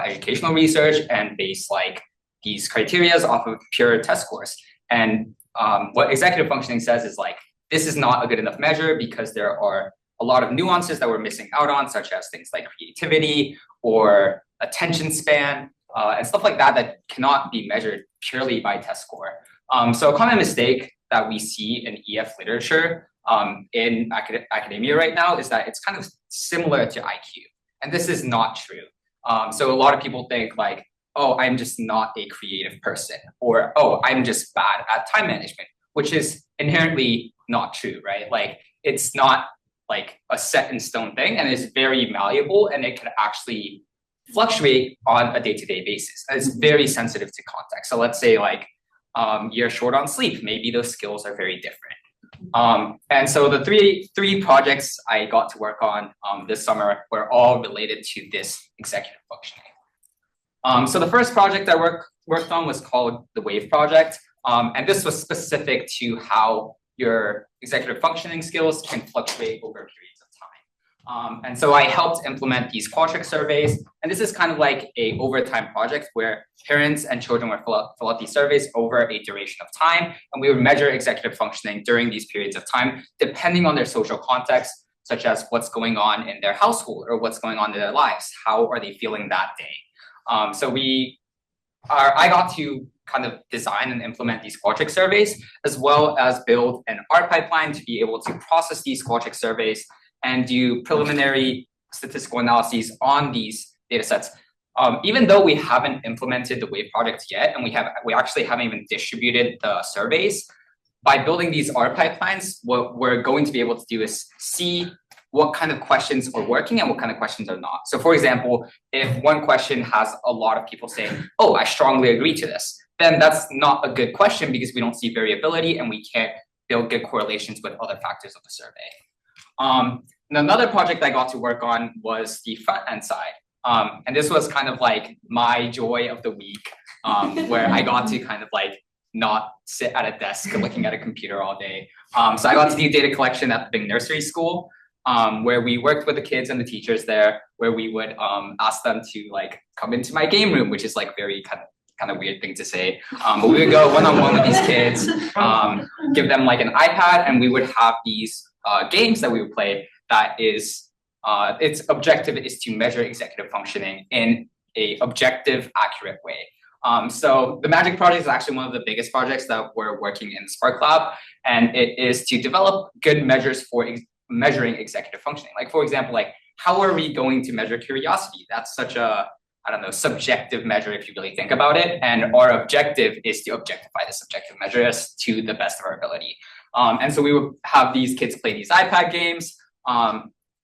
educational research and base like these criteria off of pure test scores. And what executive functioning says is like, this is not a good enough measure because there are a lot of nuances that we're missing out on, such as things like creativity or attention span and stuff like that that cannot be measured purely by test score. So a common mistake that we see in EF literature in academia right now is that it's kind of similar to IQ. And this is not true. So a lot of people think like, oh, I'm just not a creative person, or, oh, I'm just bad at time management, which is inherently not true, right? Like it's not like a set in stone thing, and it's very malleable, and it can actually fluctuate on a day-to-day basis. And it's very sensitive to context. So let's say like you're short on sleep, maybe those skills are very different. And so the three projects I got to work on this summer were all related to this executive functioning. So the first project I worked on was called the WAVE project. And this was specific to how your executive functioning skills can fluctuate over periods of time. And so I helped implement these Qualtrics surveys. And this is kind of like a overtime project where parents and children would fill out these surveys over a duration of time. And we would measure executive functioning during these periods of time, depending on their social context, such as what's going on in their household or what's going on in their lives. How are they feeling that day? So I got to kind of design and implement these Qualtrics surveys, as well as build an R pipeline to be able to process these Qualtrics surveys and do preliminary statistical analyses on these data sets. Even though we haven't implemented the WAVE project yet, and we actually haven't even distributed the surveys, by building these R pipelines, what we're going to be able to do is see what kind of questions are working and what kind of questions are not. So for example, if one question has a lot of people saying, oh, I strongly agree to this, then that's not a good question because we don't see variability and we can't build good correlations with other factors of the survey. And another project I got to work on was the front end side. And this was kind of like my joy of the week, where I got to kind of like not sit at a desk looking at a computer all day. So I got to do data collection at the big nursery school, where we worked with the kids and the teachers there, where we would ask them to like come into my game room, which is like very kind of weird thing to say. But we would go one-on-one with these kids, give them like an iPad, and we would have these games that we would play that is, its objective is to measure executive functioning in a objective, accurate way. So the Magic project is actually one of the biggest projects that we're working in the Spark Lab, and it is to develop good measures for measuring executive functioning. Like for example, like how are we going to measure curiosity? That's such a, I don't know, subjective measure if you really think about it. And our objective is to objectify the subjective measures to the best of our ability. And so we would have these kids play these iPad games.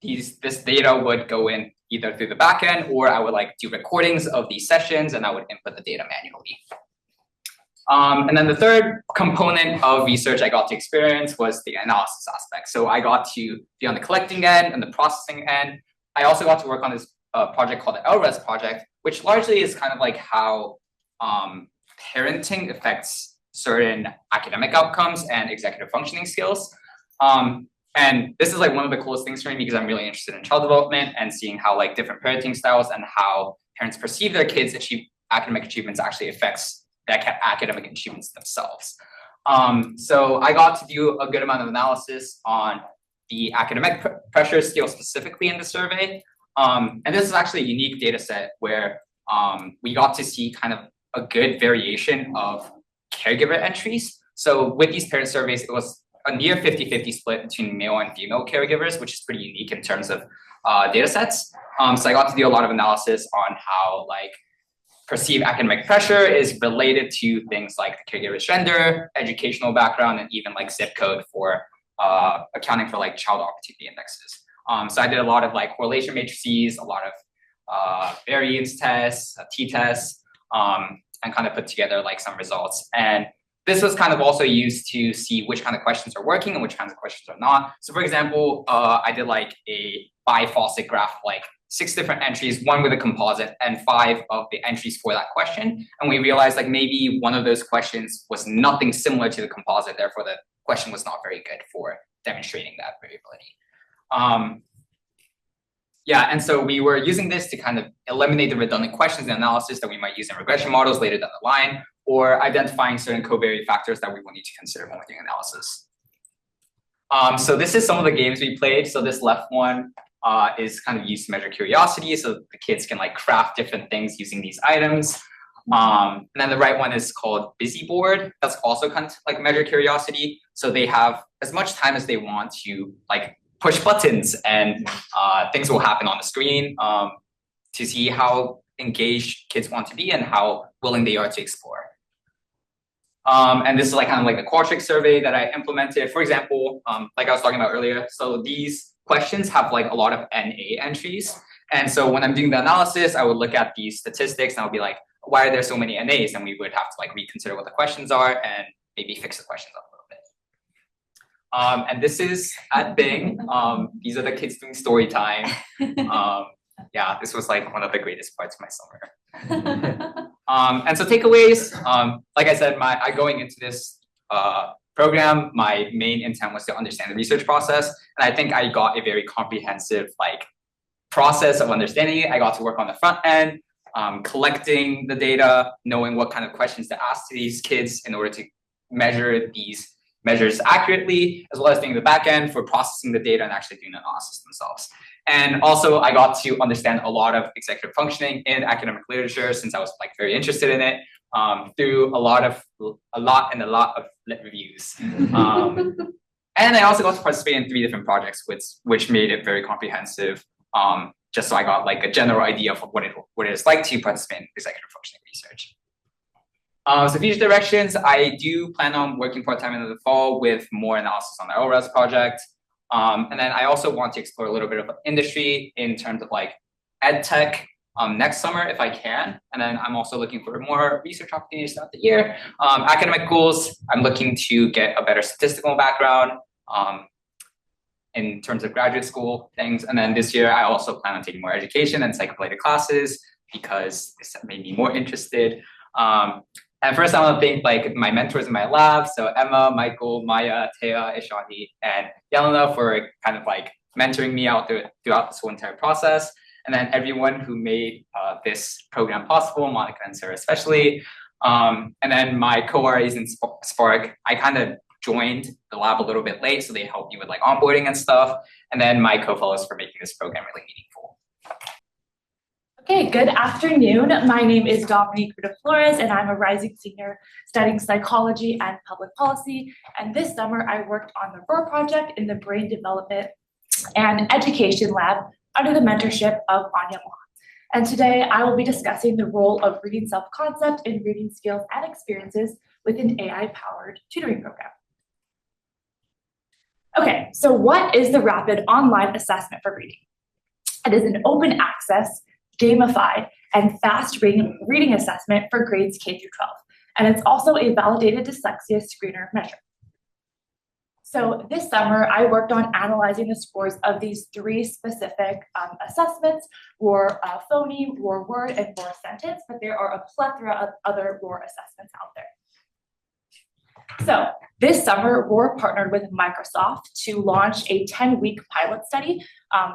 This data would go in either through the back end, or I would like do recordings of these sessions and I would input the data manually. And then the third component of research I got to experience was the analysis aspect. So I got to be on the collecting end and the processing end. I also got to work on this project called the LRES project, which largely is kind of like how parenting affects certain academic outcomes and executive functioning skills. And this is like one of the coolest things for me because I'm really interested in child development and seeing how like different parenting styles and how parents perceive their kids achieve academic achievements actually affects their academic achievements themselves. So I got to do a good amount of analysis on the academic pressure scale specifically in the survey. And this is actually a unique data set where we got to see kind of a good variation of caregiver entries. So with these parent surveys, it was a near 50-50 split between male and female caregivers, which is pretty unique in terms of data sets. So I got to do a lot of analysis on how like perceived academic pressure is related to things like the caregiver's gender, educational background, and even like zip code for accounting for like child opportunity indexes. So I did a lot of like correlation matrices, a lot of variance tests, t-tests, and kind of put together like some results. And this was kind of also used to see which kind of questions are working and which kinds of questions are not. So for example, I did like a bifaucet graph, like 6 different entries, 1 with a composite, and 5 of the entries for that question. And we realized like maybe one of those questions was nothing similar to the composite, therefore the question was not very good for demonstrating that variability. Yeah, and so we were using this to kind of eliminate the redundant questions and analysis that we might use in regression models later down the line, or identifying certain covariate factors that we will need to consider when we're doing analysis. So this is some of the games we played. So this left one is kind of used to measure curiosity. So the kids can like craft different things using these items. And then the right one is called Busy Board. That's also kind of like measure curiosity. So they have as much time as they want to like push buttons and things will happen on the screen to see how engaged kids want to be and how willing they are to explore. And this is like kind of like the Qualtrics survey that I implemented. For example, like I was talking about earlier, so these questions have like a lot of NA entries. And so when I'm doing the analysis, I would look at these statistics and I would be like, why are there so many NAs? And we would have to like reconsider what the questions are and maybe fix the questions up a little bit. And this is at Bing. These are the kids doing story time. Yeah, this was like one of the greatest parts of my summer. And so takeaways, like I said, going into this program, my main intent was to understand the research process. And I think I got a very comprehensive like process of understanding it. I got to work on the front end, collecting the data, knowing what kind of questions to ask to these kids in order to measure these measures accurately, as well as doing the back end for processing the data and actually doing the analysis themselves. And also I got to understand a lot of executive functioning in academic literature since I was like very interested in it through a lot of lit reviews. And I also got to participate in 3 different projects, which made it very comprehensive, just so I got like a general idea of what it is like to participate in executive functioning research. So future directions, I do plan on working part-time in the fall with more analysis on the LRES project. And then I also want to explore a little bit of industry in terms of like ed tech next summer if I can. And then I'm also looking for more research opportunities throughout the year. Academic goals, I'm looking to get a better statistical background in terms of graduate school things. And then this year, I also plan on taking more education and psych-related classes because this made me more interested. And first, I want to thank like my mentors in my lab. So Emma, Michael, Maya, Thea, Ishani, and Yelena for kind of like mentoring me out throughout this whole entire process. And then everyone who made this program possible, Monica and Sarah especially. And then my co-RAs in Spark, I kind of joined the lab a little bit late, so they helped me with like onboarding and stuff. And then my co-fellows for making this program really meaningful. Okay, good afternoon. My name is Dominique Ruedaflores, and I'm a rising senior studying psychology and public policy. And this summer, I worked on the ROAR project in the Brain Development and Education Lab under the mentorship of Anya Ma. And today, I will be discussing the role of reading self-concept in reading skills and experiences with an AI-powered tutoring program. Okay, so what is the Rapid Online Assessment for Reading? It is an open access, gamified, and fast reading assessment for grades K through 12. And it's also a validated dyslexia screener measure. So this summer, I worked on analyzing the scores of these three specific assessments, ROAR Phony, ROAR Word, and ROAR Sentence, but there are a plethora of other ROAR assessments out there. So this summer, ROAR partnered with Microsoft to launch a 10-week pilot study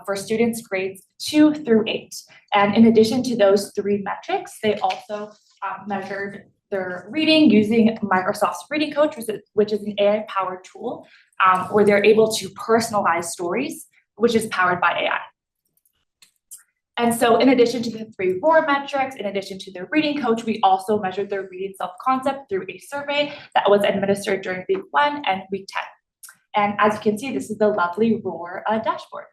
for students grades 2 through 8. And in addition to those three metrics, they also measured their reading using Microsoft's Reading Coach, which is an AI-powered tool where they're able to personalize stories, which is powered by AI. And so in addition to the three ROAR metrics, in addition to the Reading Coach, we also measured their reading self-concept through a survey that was administered during week 1 and week 10. And as you can see, this is the lovely ROAR dashboard.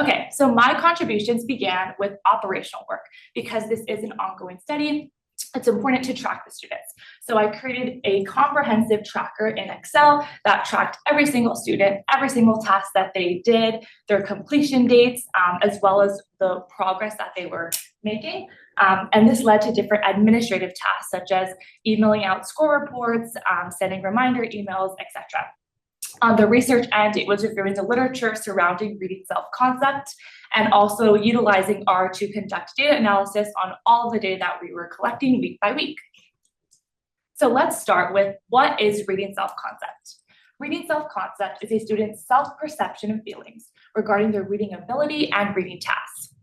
Okay, so my contributions began with operational work because this is an ongoing study. It's important to track the students. So I created a comprehensive tracker in Excel that tracked every single student, every single task that they did, their completion dates, as well as the progress that they were making. And this led to different administrative tasks, such as emailing out score reports, sending reminder emails, etc. On the research end, it was reviewing the literature surrounding reading self-concept and also utilizing R to conduct data analysis on all of the data that we were collecting week by week. So let's start with what is reading self-concept. Reading self-concept is a student's self-perception of feelings regarding their reading ability and reading tasks.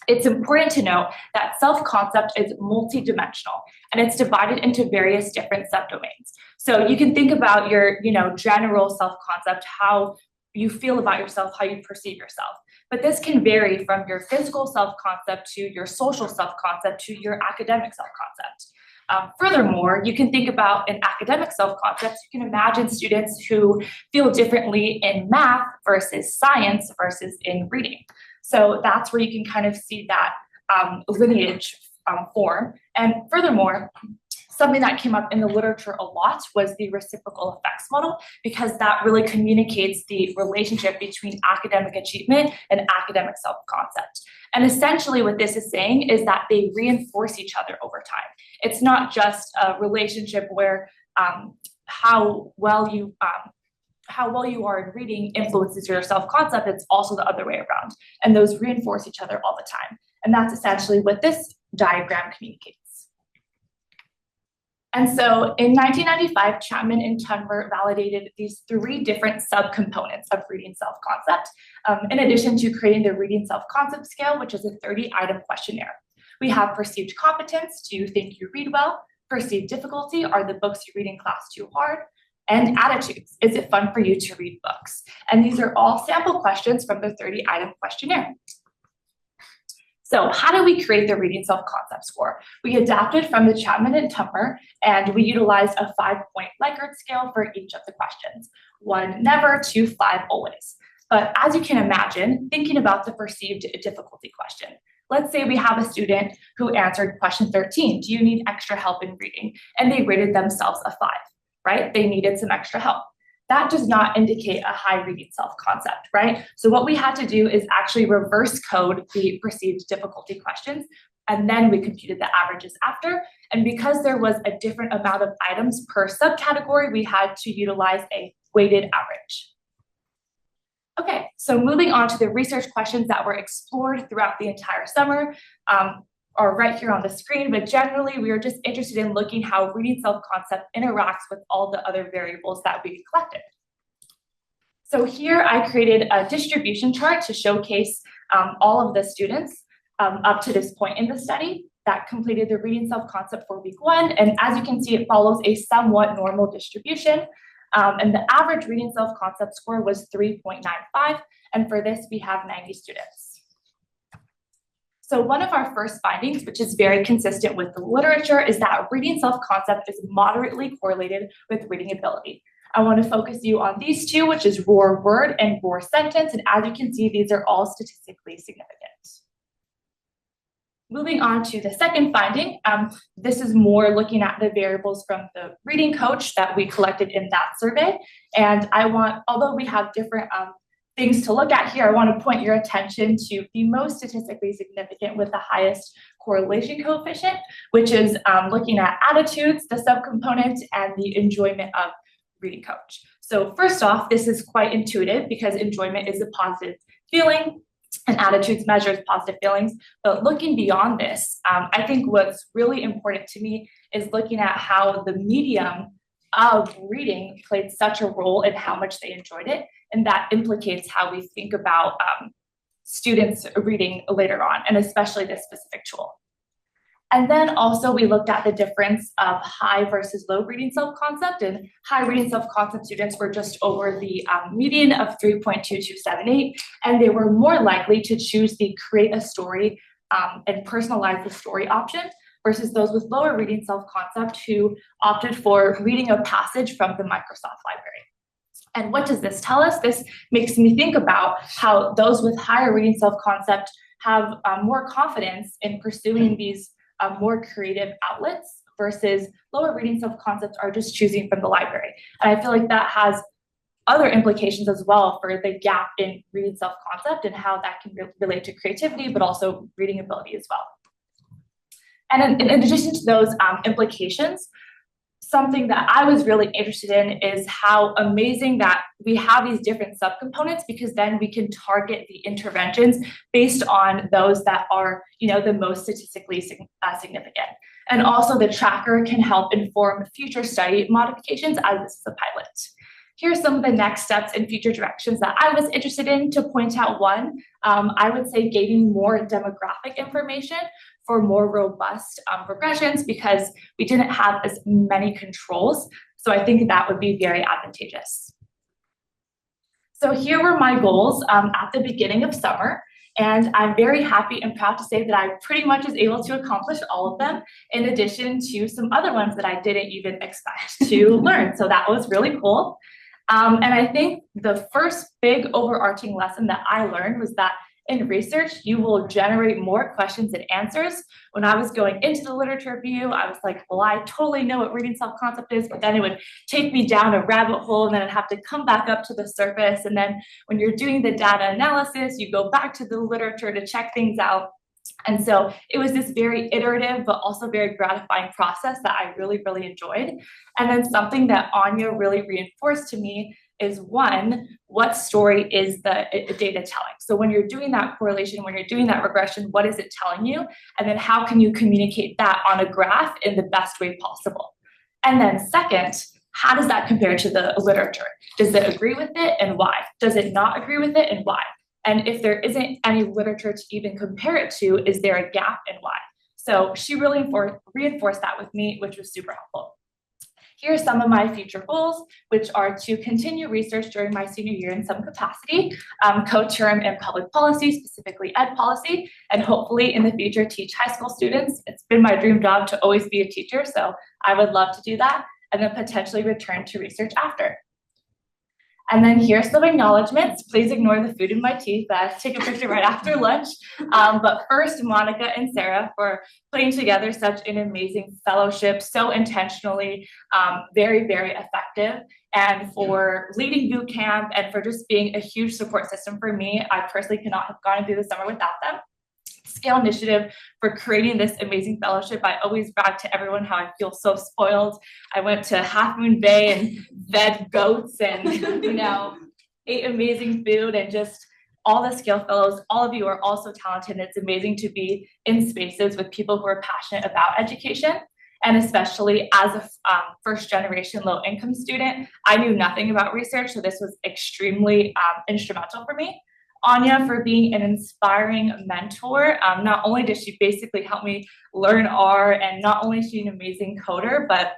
It's important to note that self-concept is multidimensional and it's divided into various different subdomains. So you can think about your, general self-concept, how you feel about yourself, how you perceive yourself. But this can vary from your physical self-concept to your social self-concept to your academic self-concept. Furthermore, you can think about an academic self-concept. You can imagine students who feel differently in math versus science versus in reading. So that's where you can kind of see that lineage form. And furthermore, something that came up in the literature a lot was the reciprocal effects model, because that really communicates the relationship between academic achievement and academic self-concept. And essentially what this is saying is that they reinforce each other over time. It's not just a relationship where how well you are in reading influences your self-concept. It's also the other way around. And those reinforce each other all the time. And that's essentially what this diagram communicates. And so in 1995, Chapman and Tunber validated these three different subcomponents of reading self-concept, in addition to creating the reading self-concept scale, which is a 30-item questionnaire. We have perceived competence. Do you think you read well? Perceived difficulty. Are the books you read in class too hard? And attitudes. Is it fun for you to read books? And these are all sample questions from the 30-item questionnaire. So how do we create the reading self-concept score? We adapted from the Chapman and Tunber, and we utilized a 5-point Likert scale for each of the questions. 1, never, 2, 5, always. But as you can imagine, thinking about the perceived difficulty question, let's say we have a student who answered question 13, do you need extra help in reading? And they rated themselves a 5, right? They needed some extra help. that does not indicate a high reading self-concept, right? So what we had to do is actually reverse code the perceived difficulty questions, and then we computed the averages after. And because there was a different amount of items per subcategory, we had to utilize a weighted average. Okay, so moving on to the research questions that were explored throughout the entire summer are right here on the screen, but generally we are just interested in looking how reading self-concept interacts with all the other variables that we collected. So here I created a distribution chart to showcase all of the students up to this point in the study that completed the reading self-concept for week 1. And as you can see, it follows a somewhat normal distribution. And the average reading self-concept score was 3.95. And for this, we have 90 students. So one of our first findings, which is very consistent with the literature, is that reading self-concept is moderately correlated with reading ability. I want to focus you on these two, which is roar word and roar sentence. And as you can see, these are all statistically significant. Moving on to the second finding, this is more looking at the variables from the reading coach that we collected in that survey. And although we have different things to look at here, I want to point your attention to the most statistically significant with the highest correlation coefficient, which is looking at attitudes, the subcomponent, and the enjoyment of reading coach. So first off, this is quite intuitive because enjoyment is a positive feeling and attitudes measures positive feelings. But looking beyond this, I think what's really important to me is looking at how the medium of reading played such a role in how much they enjoyed it. And that implicates how we think about students reading later on, and especially this specific tool. And then also we looked at the difference of high versus low reading self-concept, and high reading self-concept students were just over the median of 3.2278, and they were more likely to choose the create a story and personalize the story option versus those with lower reading self-concept who opted for reading a passage from the Microsoft library. And what does this tell us? This makes me think about how those with higher reading self-concept have more confidence in pursuing these more creative outlets versus lower reading self-concepts are just choosing from the library. And I feel like that has other implications as well for the gap in reading self-concept and how that can relate to creativity, but also reading ability as well. And in addition to those implications, something that I was really interested in is how amazing that we have these different subcomponents, because then we can target the interventions based on those that are, the most statistically significant. And also the tracker can help inform future study modifications as this is a pilot. Here are some of the next steps and future directions that I was interested in. To point out one, I would say gaining more demographic information for more robust regressions, because we didn't have as many controls. So I think that would be very advantageous. So here were my goals at the beginning of summer. And I'm very happy and proud to say that I pretty much was able to accomplish all of them, in addition to some other ones that I didn't even expect to learn. So that was really cool. And I think the first big overarching lesson that I learned was that in research, you will generate more questions and answers. When I was going into the literature review, I was like, well, I totally know what reading self-concept is, but then it would take me down a rabbit hole, and then I'd have to come back up to the surface. And then when you're doing the data analysis, you go back to the literature to check things out. And so it was this very iterative, but also very gratifying process that I really, really enjoyed. And then something that Anya really reinforced to me is, one, what story is the data telling? So when you're doing that correlation, when you're doing that regression, what is it telling you? And then how can you communicate that on a graph in the best way possible? And then second, how does that compare to the literature? Does it agree with it, and why? Does it not agree with it, and why? And if there isn't any literature to even compare it to, is there a gap, and why? So she really reinforced that with me, which was super helpful. Here are some of my future goals, which are to continue research during my senior year in some capacity, co-term in public policy, specifically ed policy, and hopefully in the future teach high school students. It's been my dream job to always be a teacher, so I would love to do that, and then potentially return to research after. And then here's some acknowledgements. Please ignore the food in my teeth. Take a picture right after lunch. But first, Monica and Sarah for putting together such an amazing fellowship, so intentionally, very, very effective, and for leading boot camp and for just being a huge support system for me. I personally could not have gone through the summer without them. Scale Initiative for creating this amazing fellowship. I always brag to everyone how I feel so spoiled. I went to Half Moon Bay and fed goats and, ate amazing food, and just all the Scale Fellows, all of you are also talented. And it's amazing to be in spaces with people who are passionate about education. And especially as a first generation low income student, I knew nothing about research. So this was extremely instrumental for me. Anya for being an inspiring mentor. Not only did she basically help me learn R, and not only is she an amazing coder, but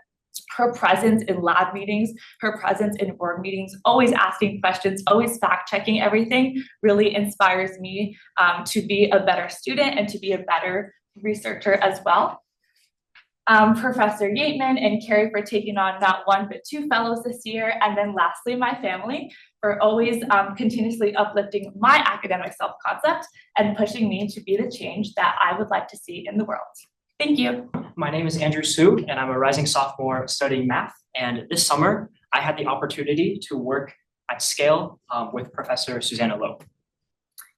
her presence in lab meetings, her presence in org meetings, always asking questions, always fact checking everything really inspires me to be a better student and to be a better researcher as well. Professor Yateman and Carrie for taking on not one, but 2 fellows this year. And then lastly, my family for always continuously uplifting my academic self-concept and pushing me to be the change that I would like to see in the world. Thank you. My name is Andrew Su, and I'm a rising sophomore studying math. And this summer, I had the opportunity to work at scale with Professor Susanna Lowe.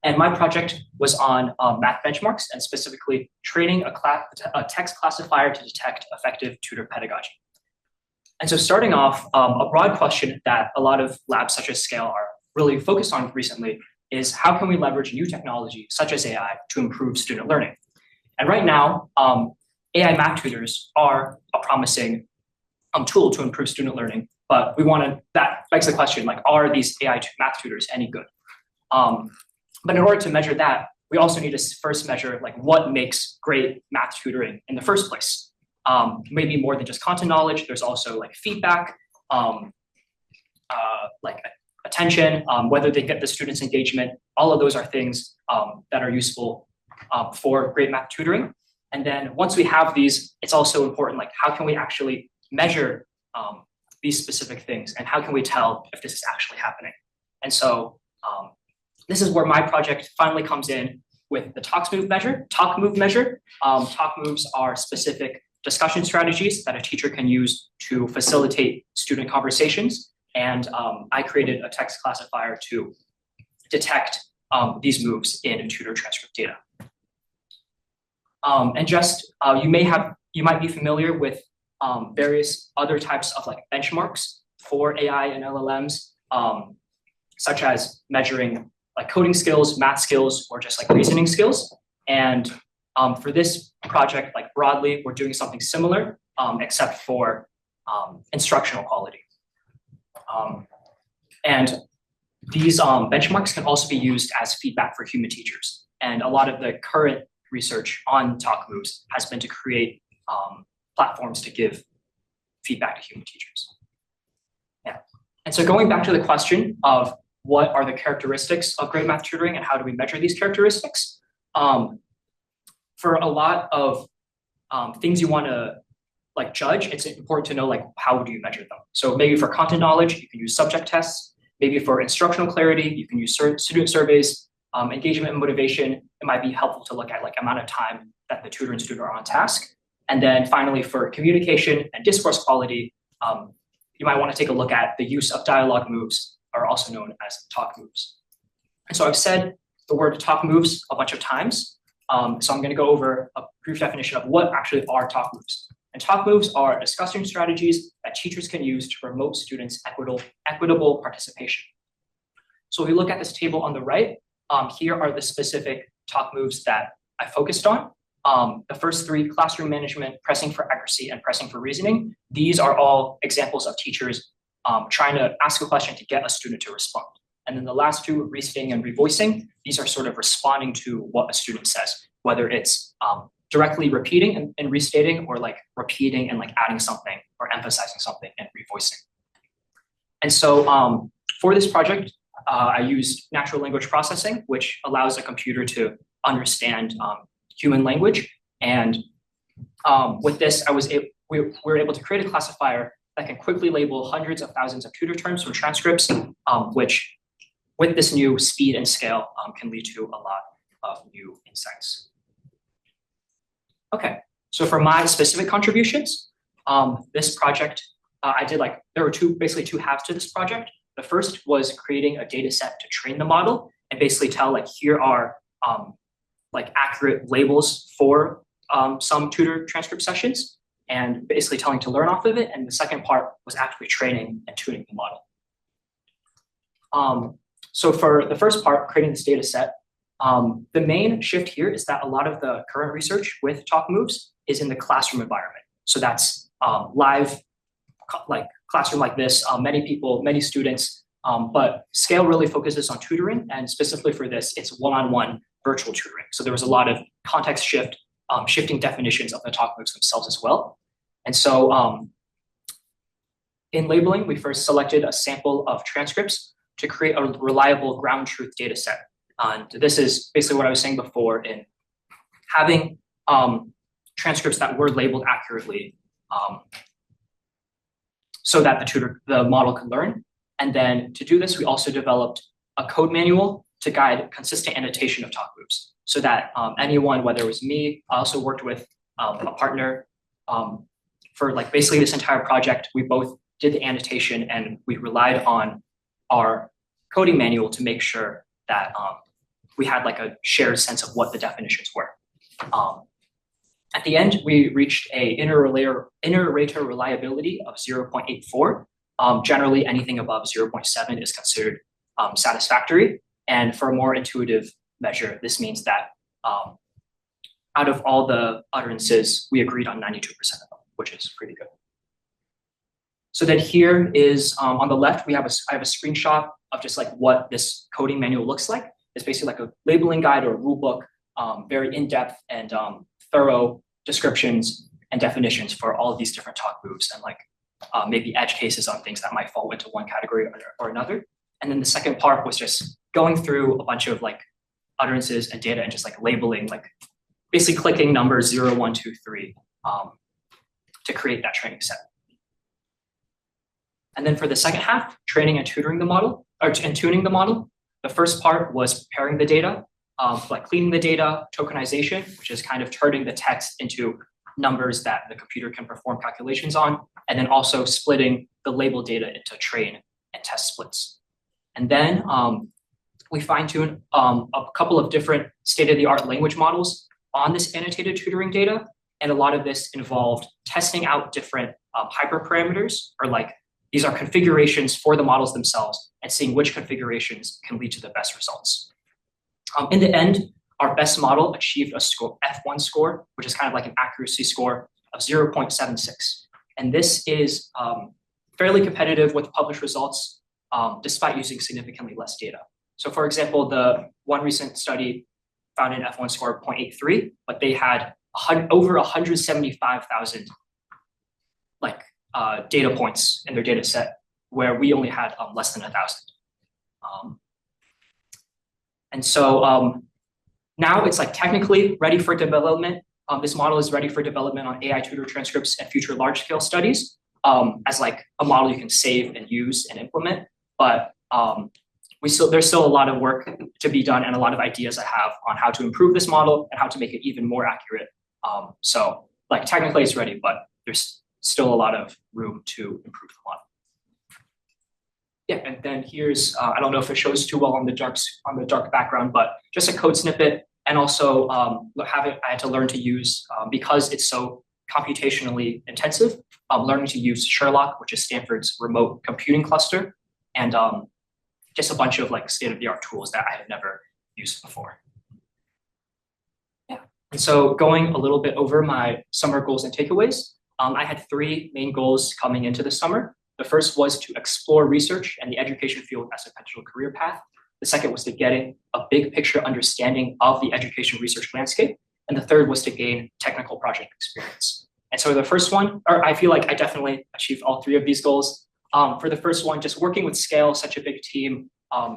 And my project was on math benchmarks, and specifically training a text classifier to detect effective tutor pedagogy. And so starting off, a broad question that a lot of labs such as Scale are really focused on recently is how can we leverage new technology such as AI to improve student learning? And right now, AI math tutors are a promising tool to improve student learning, but that begs the question, like, are these AI math tutors any good? But in order to measure that, we also need to first measure like what makes great math tutoring in the first place. Maybe more than just content knowledge, there's also like feedback, like attention, whether they get the students' engagement. All of those are things that are useful for great math tutoring. And then once we have these, it's also important, like how can we actually measure these specific things, and how can we tell if this is actually happening? And so this is where my project finally comes in with the Talk Move measure. Talk moves are specific discussion strategies that a teacher can use to facilitate student conversations. And I created a text classifier to detect these moves in tutor transcript data. And just you might be familiar with various other types of like benchmarks for AI and LLMs, such as measuring like coding skills, math skills, or just like reasoning skills. And for this project, like broadly, we're doing something similar, except for instructional quality. And these benchmarks can also be used as feedback for human teachers. And a lot of the current research on Talk Moves has been to create platforms to give feedback to human teachers. Yeah. And so going back to the question of what are the characteristics of great math tutoring and how do we measure these characteristics? For a lot of things you want to like judge, it's important to know like how do you measure them. So maybe for content knowledge, you can use subject tests. Maybe for instructional clarity, you can use student surveys. Engagement and motivation, it might be helpful to look at like amount of time that the tutor and student are on task. And then finally, for communication and discourse quality, you might want to take a look at the use of dialogue moves, are also known as talk moves. And so I've said the word talk moves a bunch of times. So I'm going to go over a brief definition of what actually are talk moves. And talk moves are discussion strategies that teachers can use to promote students' equitable participation. So if we look at this table on the right, here are the specific talk moves that I focused on. The first 3, classroom management, pressing for accuracy, and pressing for reasoning. These are all examples of teachers trying to ask a question to get a student to respond. And then the last 2, restating and revoicing, these are sort of responding to what a student says, whether it's directly repeating and restating, or like repeating and like adding something or emphasizing something and revoicing. And so for this project, I used natural language processing, which allows a computer to understand human language. And with this, we were able to create a classifier that can quickly label hundreds of thousands of tutor terms from transcripts, which with this new speed and scale can lead to a lot of new insights. Okay, so for my specific contributions, this project, I did there were basically two halves to this project. The first was creating a data set to train the model and basically tell here are accurate labels for some tutor transcript sessions and basically telling to learn off of it. And the second part was actually training and tuning the model. So for the first part, creating this data set, the main shift here is that a lot of the current research with Talk Moves is in the classroom environment. So that's live, classroom like this, many people, many students, but Scale really focuses on tutoring, and specifically for this, it's one-on-one virtual tutoring. So there was a lot of context shift, shifting definitions of the Talk Moves themselves as well. And so in labeling, we first selected a sample of transcripts to create a reliable ground truth data set. And this is basically what I was saying before in having transcripts that were labeled accurately so that the model could learn. And then to do this, we also developed a code manual to guide consistent annotation of Talk Moves so that anyone, whether it was me, I also worked with a partner for basically this entire project. We both did the annotation and we relied on our coding manual to make sure that we had a shared sense of what the definitions were. At the end, we reached a inter-rater reliability of 0.84. Generally, anything above 0.7 is considered satisfactory. And for a more intuitive measure, this means that out of all the utterances, we agreed on 92% of them, which is pretty good. So then here is, on the left, I have a screenshot of just what this coding manual looks like. It's basically a labeling guide or a rule book, very in-depth and thorough descriptions and definitions for all of these different Talk Moves and maybe edge cases on things that might fall into one category or another. And then the second part was just going through a bunch of utterances and data and just labeling, basically clicking numbers 0, 1, 2, 3 to create that training set. And then for the second half, training and tutoring the model, and tuning the model. The first part was preparing the data, cleaning the data, tokenization, which is kind of turning the text into numbers that the computer can perform calculations on, and then also splitting the label data into train and test splits. And then we fine-tuned a couple of different state-of-the-art language models on this annotated tutoring data, and a lot of this involved testing out different hyperparameters, or these are configurations for the models themselves, and seeing which configurations can lead to the best results. In the end, our best model achieved a F1 score, which is kind of an accuracy score of 0.76. And this is fairly competitive with published results, despite using significantly less data. So for example, the one recent study found an F1 score of 0.83, but they had over 175,000 data points in their data set, where we only had less than 1,000. And so now it's technically ready for development. This model is ready for development on AI tutor transcripts and future large-scale studies as a model you can save and use and implement. But there's still a lot of work to be done and a lot of ideas I have on how to improve this model and how to make it even more accurate. So technically it's ready, but there's still a lot of room to improve the model. Yeah, and then here's, I don't know if it shows too well on the dark background, but just a code snippet. And also I had to learn to use, because it's so computationally intensive, learning to use Sherlock, which is Stanford's remote computing cluster, and just a bunch of state-of-the-art tools that I had never used before. Yeah, and so going a little bit over my summer goals and takeaways, I had 3 main goals coming into the summer. The first was to explore research and the education field as a potential career path. The second was to getting a big picture understanding of the education research landscape. And the third was to gain technical project experience. And so the first one, I feel like I definitely achieved all 3 of these goals. For the first one, just working with Scale, such a big team,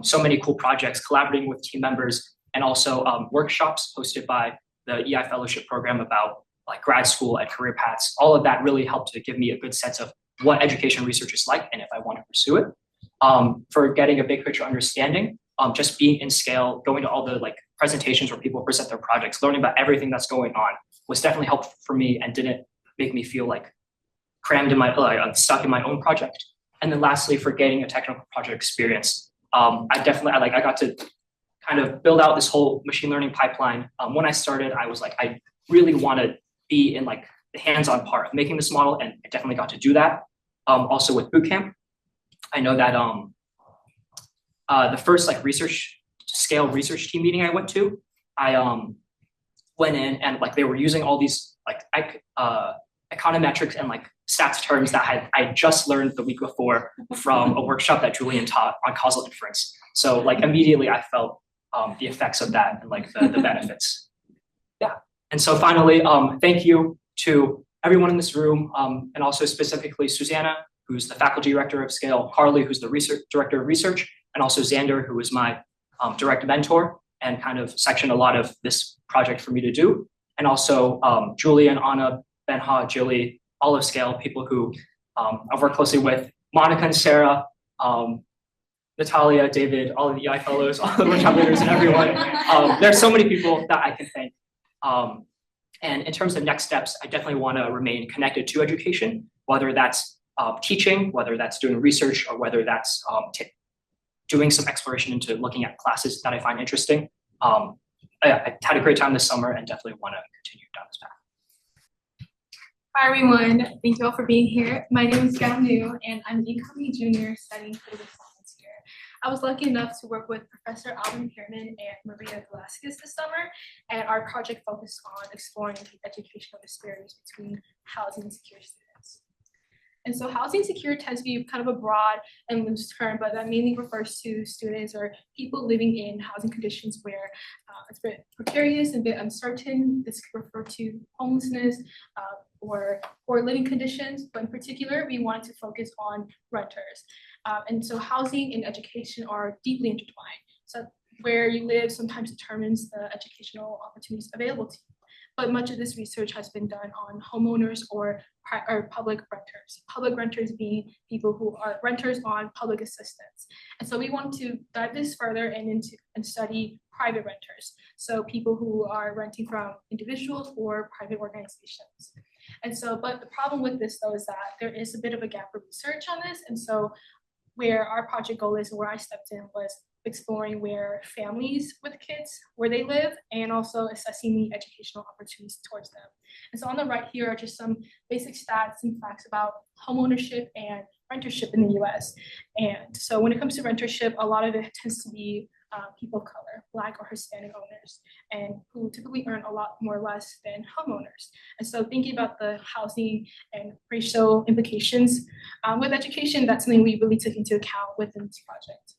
so many cool projects, collaborating with team members, and also workshops hosted by the EI Fellowship Program about grad school and career paths. All of that really helped to give me a good sense of what education research is like and if I want to pursue it. For getting a big picture understanding, just being in scale, going to all the like presentations where people present their projects, learning about everything that's going on was definitely helpful for me and didn't make me feel like crammed in my, stuck in my own project. And then lastly, for getting a technical project experience, I got to kind of build out this whole machine learning pipeline. When I started, I was like, I really want to be in like the hands-on part of making this model, and I definitely got to do that. Also with bootcamp, I know that the first like scale research team meeting I went to, I went in and like they were using all these like econometrics and like stats terms that I just learned the week before from a workshop that Julian taught on causal inference. So like immediately I felt the effects of that and like the benefits. Yeah. And so finally, thank you to everyone in this room, and also specifically Susanna, who's the faculty director of Scale, Carly, who's the research director of research, and also Xander, who is my direct mentor and kind of sectioned a lot of this project for me to do. And also Julian, Anna, Benha, Jilly, all of Scale, people who I've worked closely with, Monica and Sarah, Natalia, David, all of the EI fellows, all the workshop leaders and everyone. There's so many people that I can thank. And in terms of next steps, I definitely want to remain connected to education, whether that's teaching, whether that's doing research, or whether that's doing some exploration into looking at classes that I find interesting. I had a great time this summer and definitely want to continue down this path. Hi everyone, thank you all for being here. My name is Gaonou and I'm an incoming junior studying political science here. I was lucky enough to work with Professor Alvin Pierman and Maria Velasquez this summer, and our project focused on exploring the educational disparities between housing insecure students. And so housing insecure tends to be kind of a broad and loose term, but that mainly refers to students or people living in housing conditions where it's a bit precarious and a bit uncertain. This could refer to homelessness or poor living conditions, but in particular, we want to focus on renters. And so housing and education are deeply intertwined. So where you live sometimes determines the educational opportunities available to you. But much of this research has been done on homeowners or public renters. Public renters being people who are renters on public assistance. And so we want to dive this further and study private renters. So people who are renting from individuals or private organizations. And so, but the problem with this though is that there is a bit of a gap of research on this. And so where our project goal is, where I stepped in, was exploring where families with kids, where they live, and also assessing the educational opportunities towards them. And so on the right here are just some basic stats and facts about homeownership and rentership in the US. And so when it comes to rentership, a lot of it tends to be people of color, Black or Hispanic owners, and who typically earn a lot more less than homeowners. And so thinking about the housing and racial implications with education, that's something we really took into account within this project.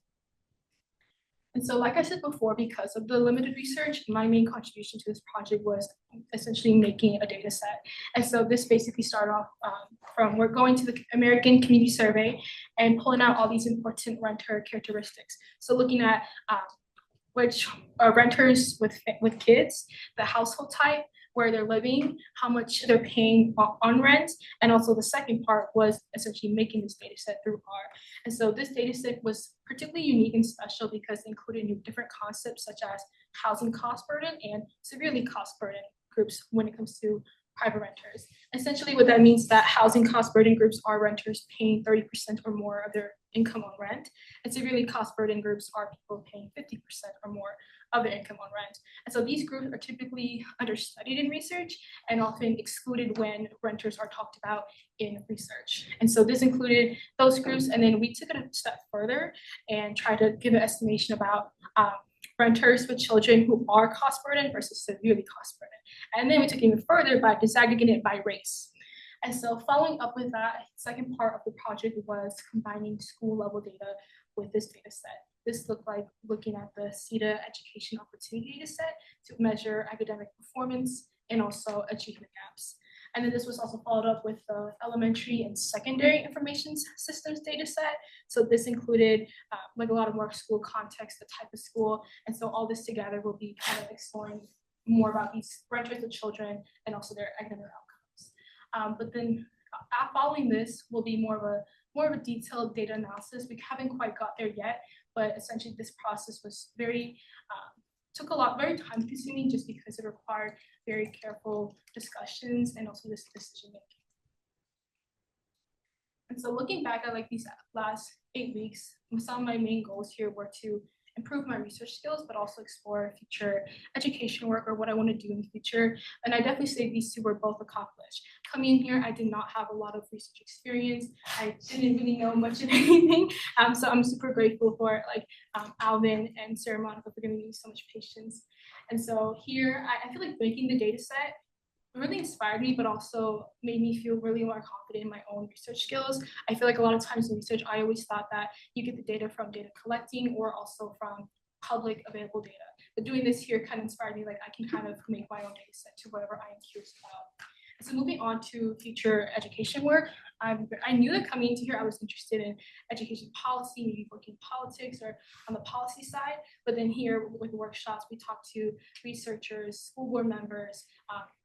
And so like I said before, because of the limited research, my main contribution to this project was essentially making a data set. And so this basically started off from we're going to the American Community Survey and pulling out all these important renter characteristics. So looking at which renters with kids, the household type, where they're living, how much they're paying on rent, and also the second part was essentially making this data set through R. And so this data set was particularly unique and special because it included different concepts such as housing cost burden and severely cost burden groups when it comes to private renters. Essentially what that means is that housing cost burden groups are renters paying 30% or more of their income on rent, and severely cost burden groups are people paying 50% or more of their income on rent. And so these groups are typically understudied in research and often excluded when renters are talked about in research. And so this included those groups, and then we took it a step further and tried to give an estimation about renters with children who are cost burden versus severely cost burden. And then we took it even further by disaggregating it by race. And so following up with that, second part of the project was combining school level data with this data set. This looked like looking at the SEDA education opportunity data set to measure academic performance and also achievement gaps. And then this was also followed up with the elementary and secondary information systems data set. So this included like a lot of more school context, the type of school. And so all this together will be kind of exploring more about these renters of children and also their academic outcomes. But then following this will be more of a detailed data analysis. We haven't quite got there yet, but essentially this process was very time consuming just because it required very careful discussions and also this decision making. And so looking back at like these last 8 weeks, some of my main goals here were to improve my research skills, but also explore future education work or what I want to do in the future. And I definitely say these two were both accomplished. Coming in here, I did not have a lot of research experience. I didn't really know much of anything. So I'm super grateful for Alvin and Sarah Monica for giving me so much patience. And so here, I feel like making the data set really inspired me, but also made me feel really more confident in my own research skills. I feel like a lot of times in research, I always thought that you get the data from data collecting or also from public available data. But doing this here kind of inspired me, like I can kind of make my own data set to whatever I am curious about. So moving on to future education work, I knew that coming into here, I was interested in education policy, maybe working in politics or on the policy side. But then here with workshops, we talked to researchers, school board members,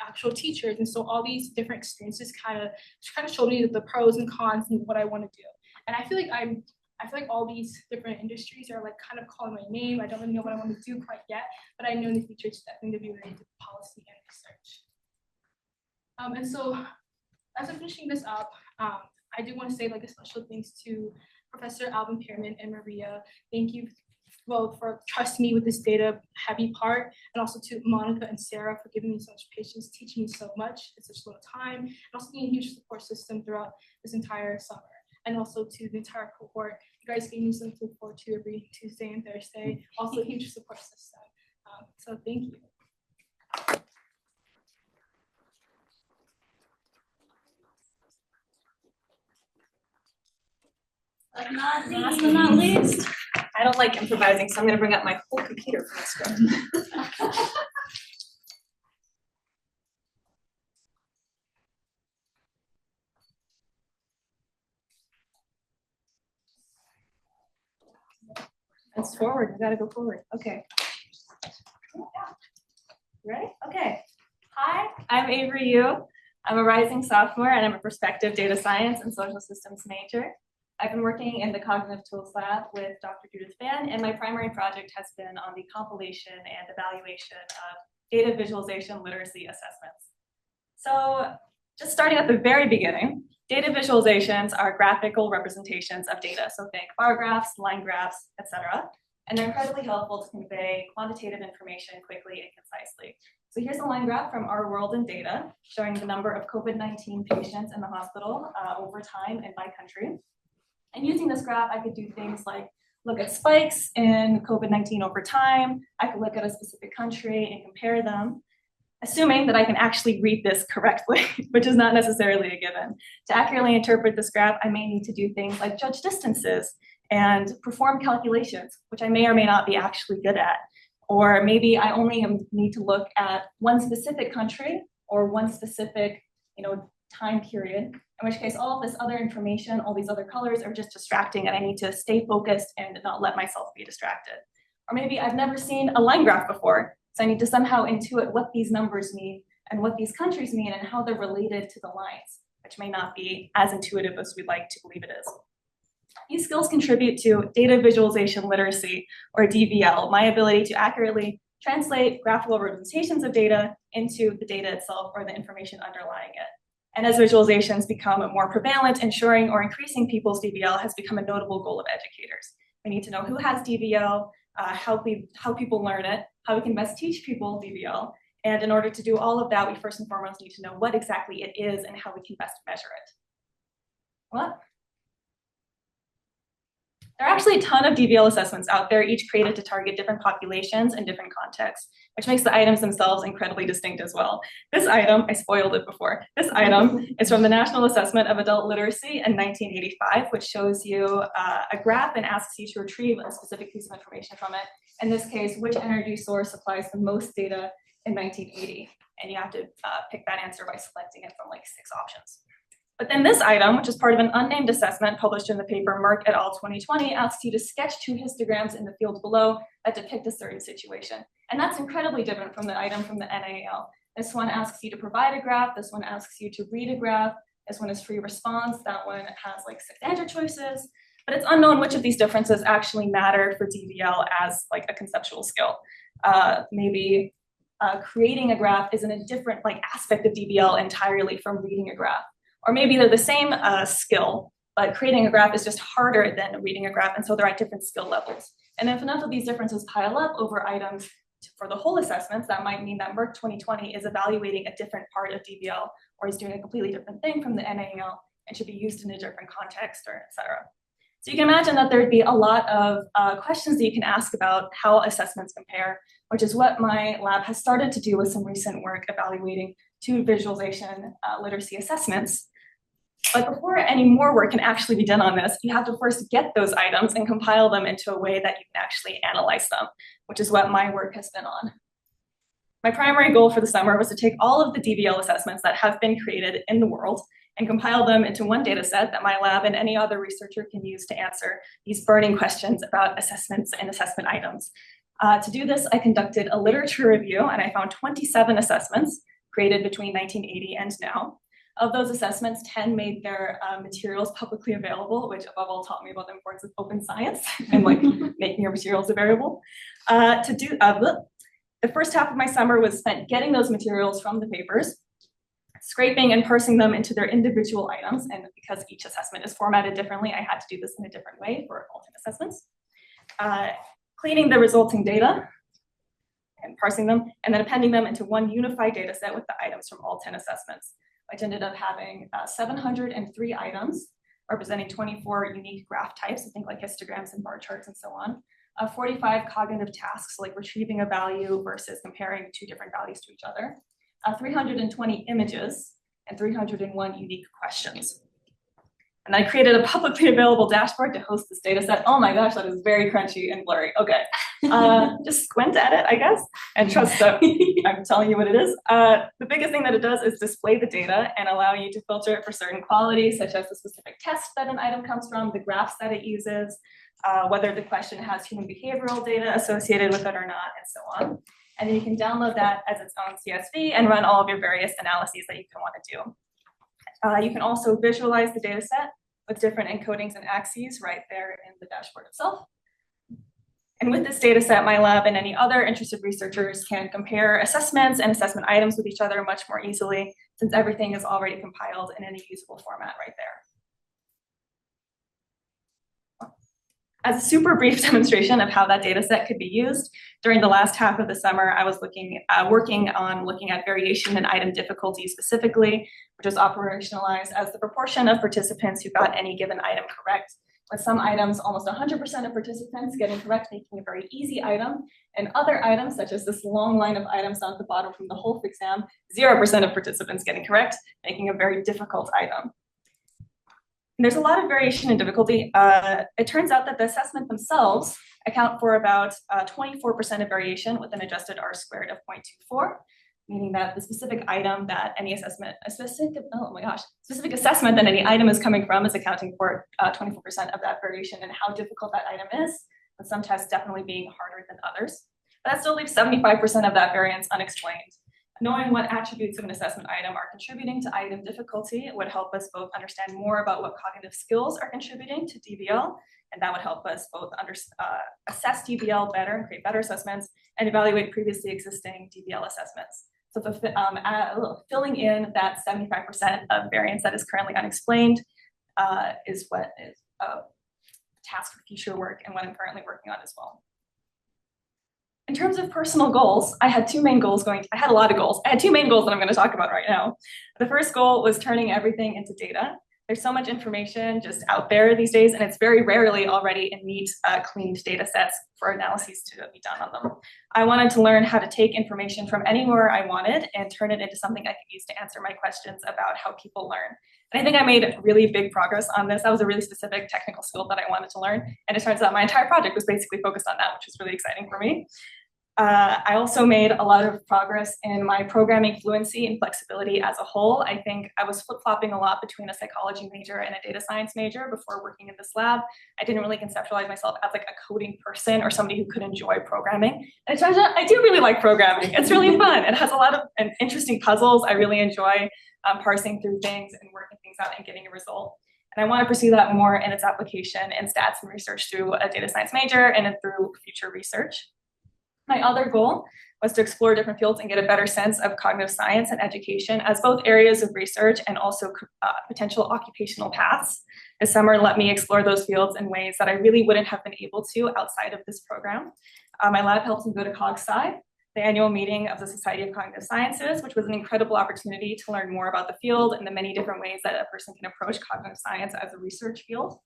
actual teachers. And so all these different experiences kind of showed me the pros and cons and what I want to do. And I feel like all these different industries are like kind of calling my name. I don't really know what I want to do quite yet, but I know in the future it's definitely going to be related to policy and research. And so as I'm finishing this up, I do want to say like a special thanks to Professor Alvin Pearman and Maria. Thank you both for trusting me with this data heavy part, and also to Monica and Sarah for giving me so much patience, teaching me so much in such little time, and also being a huge support system throughout this entire summer. And also to the entire cohort, you guys gave me something to look forward to every Tuesday and Thursday. Also a huge support system. So thank you. Last but not least, I don't like improvising, so I'm going to bring up my whole computer for this one. It's forward. You got to go forward. Okay. Ready? Okay. Hi, I'm Avery Yu. I'm a rising sophomore, and I'm a prospective data science and social systems major. I've been working in the Cognitive Tools Lab with Dr. Judith Van, and my primary project has been on the compilation and evaluation of data visualization literacy assessments. So just starting at the very beginning, data visualizations are graphical representations of data. So think bar graphs, line graphs, etc. And they're incredibly helpful to convey quantitative information quickly and concisely. So here's a line graph from Our World in Data, showing the number of COVID-19 patients in the hospital over time and by country. And using this graph, I could do things like look at spikes in COVID-19 over time. I could look at a specific country and compare them, assuming that I can actually read this correctly, which is not necessarily a given. To accurately interpret this graph, I may need to do things like judge distances and perform calculations, which I may or may not be actually good at. Or maybe I only need to look at one specific country or one specific, time period, in which case all of this other information, all these other colors are just distracting, and I need to stay focused and not let myself be distracted. Or maybe I've never seen a line graph before, so I need to somehow intuit what these numbers mean and what these countries mean and how they're related to the lines, which may not be as intuitive as we'd like to believe it is. These skills contribute to data visualization literacy, or DVL, my ability to accurately translate graphical representations of data into the data itself or the information underlying it. And as visualizations become more prevalent, ensuring or increasing people's DVL has become a notable goal of educators. We need to know who has DVL, how people learn it, how we can best teach people DVL. And in order to do all of that, we first and foremost need to know what exactly it is and how we can best measure it. What? There are actually a ton of DVL assessments out there, each created to target different populations and different contexts, which makes the items themselves incredibly distinct as well. This item, I spoiled it before, this item is from the National Assessment of Adult Literacy in 1985, which shows you a graph and asks you to retrieve a specific piece of information from it. In this case, which energy source supplies the most data in 1980? And you have to pick that answer by selecting it from like 6 options. But then this item, which is part of an unnamed assessment published in the paper Merck et al. 2020, asks you to sketch 2 histograms in the field below that depict a certain situation. And that's incredibly different from the item from the NAL. This one asks you to provide a graph. This one asks you to read a graph. This one is free response. That one has like 6 answer choices, but it's unknown which of these differences actually matter for DVL as like a conceptual skill. Maybe creating a graph is in a different like aspect of DVL entirely from reading a graph. Or maybe they're the same skill, but creating a graph is just harder than reading a graph, and so they're at different skill levels. And if enough of these differences pile up over items for the whole assessments, that might mean that MERC 2020 is evaluating a different part of DVL, or is doing a completely different thing from the NAEL and should be used in a different context, or et cetera. So you can imagine that there'd be a lot of questions that you can ask about how assessments compare, which is what my lab has started to do with some recent work evaluating 2 visualization literacy assessments. But before any more work can actually be done on this, you have to first get those items and compile them into a way that you can actually analyze them, which is what my work has been on. My primary goal for the summer was to take all of the DVL assessments that have been created in the world and compile them into one data set that my lab and any other researcher can use to answer these burning questions about assessments and assessment items. To do this, I conducted a literature review, and I found 27 assessments created between 1980 and now. Of those assessments, 10 made their materials publicly available, which above all taught me about the importance of open science and like making your materials available. The first half of my summer was spent getting those materials from the papers, scraping and parsing them into their individual items. And because each assessment is formatted differently, I had to do this in a different way for all 10 assessments. Cleaning the resulting data and parsing them, and then appending them into one unified data set with the items from all 10 assessments, which ended up having 703 items representing 24 unique graph types, I think like histograms and bar charts and so on, 45 cognitive tasks like retrieving a value versus comparing 2 different values to each other, 320 images, and 301 unique questions. And I created a publicly available dashboard to host this data set. Oh my gosh, that is very crunchy and blurry. Okay, just squint at it, I guess, and trust that I'm telling you what it is. The biggest thing that it does is display the data and allow you to filter it for certain qualities, such as the specific test that an item comes from, the graphs that it uses, whether the question has human behavioral data associated with it or not, and so on. And then you can download that as its own CSV and run all of your various analyses that you can want to do. You can also visualize the data set with different encodings and axes right there in the dashboard itself. And with this data set, my lab and any other interested researchers can compare assessments and assessment items with each other much more easily, since everything is already compiled in any usable format right there. As a super brief demonstration of how that data set could be used, during the last half of the summer, I was working on looking at variation in item difficulty specifically, which was operationalized as the proportion of participants who got any given item correct, with some items almost 100% of participants getting correct, making a very easy item, and other items, such as this long line of items down at the bottom from the whole exam, 0% of participants getting correct, making a very difficult item. And there's a lot of variation in difficulty. It turns out that the assessment themselves account for about 24% of variation with an adjusted R-squared of 0.24, meaning that the specific item that any assessment, specific assessment that any item is coming from is accounting for 24% of that variation and how difficult that item is, with some tests definitely being harder than others. But that still leaves 75% of that variance unexplained. Knowing what attributes of an assessment item are contributing to item difficulty would help us both understand more about what cognitive skills are contributing to DVL, and that would help us both assess DVL better and create better assessments and evaluate previously existing DVL assessments. So filling in that 75% of variance that is currently unexplained is what is a task for future work and what I'm currently working on as well. In terms of personal goals, I had 2 main goals I had a lot of goals. I had 2 main goals that I'm going to talk about right now. The first goal was turning everything into data. There's so much information just out there these days, and it's very rarely already in neat, cleaned data sets for analyses to be done on them. I wanted to learn how to take information from anywhere I wanted and turn it into something I could use to answer my questions about how people learn. And I think I made really big progress on this. That was a really specific technical skill that I wanted to learn. And it turns out my entire project was basically focused on that, which was really exciting for me. I also made a lot of progress in my programming fluency and flexibility as a whole. I think I was flip-flopping a lot between a psychology major and a data science major before working in this lab. I didn't really conceptualize myself as like a coding person or somebody who could enjoy programming. And it turns out I do really like programming. It's really fun. It has a lot of interesting puzzles. I really enjoy parsing through things and working things out and getting a result. And I want to pursue that more in its application in stats and research through a data science major and through future research. My other goal was to explore different fields and get a better sense of cognitive science and education as both areas of research and also potential occupational paths. This summer let me explore those fields in ways that I really wouldn't have been able to outside of this program. My lab helped me go to CogSci, the annual meeting of the Society of Cognitive Sciences, which was an incredible opportunity to learn more about the field and the many different ways that a person can approach cognitive science as a research field.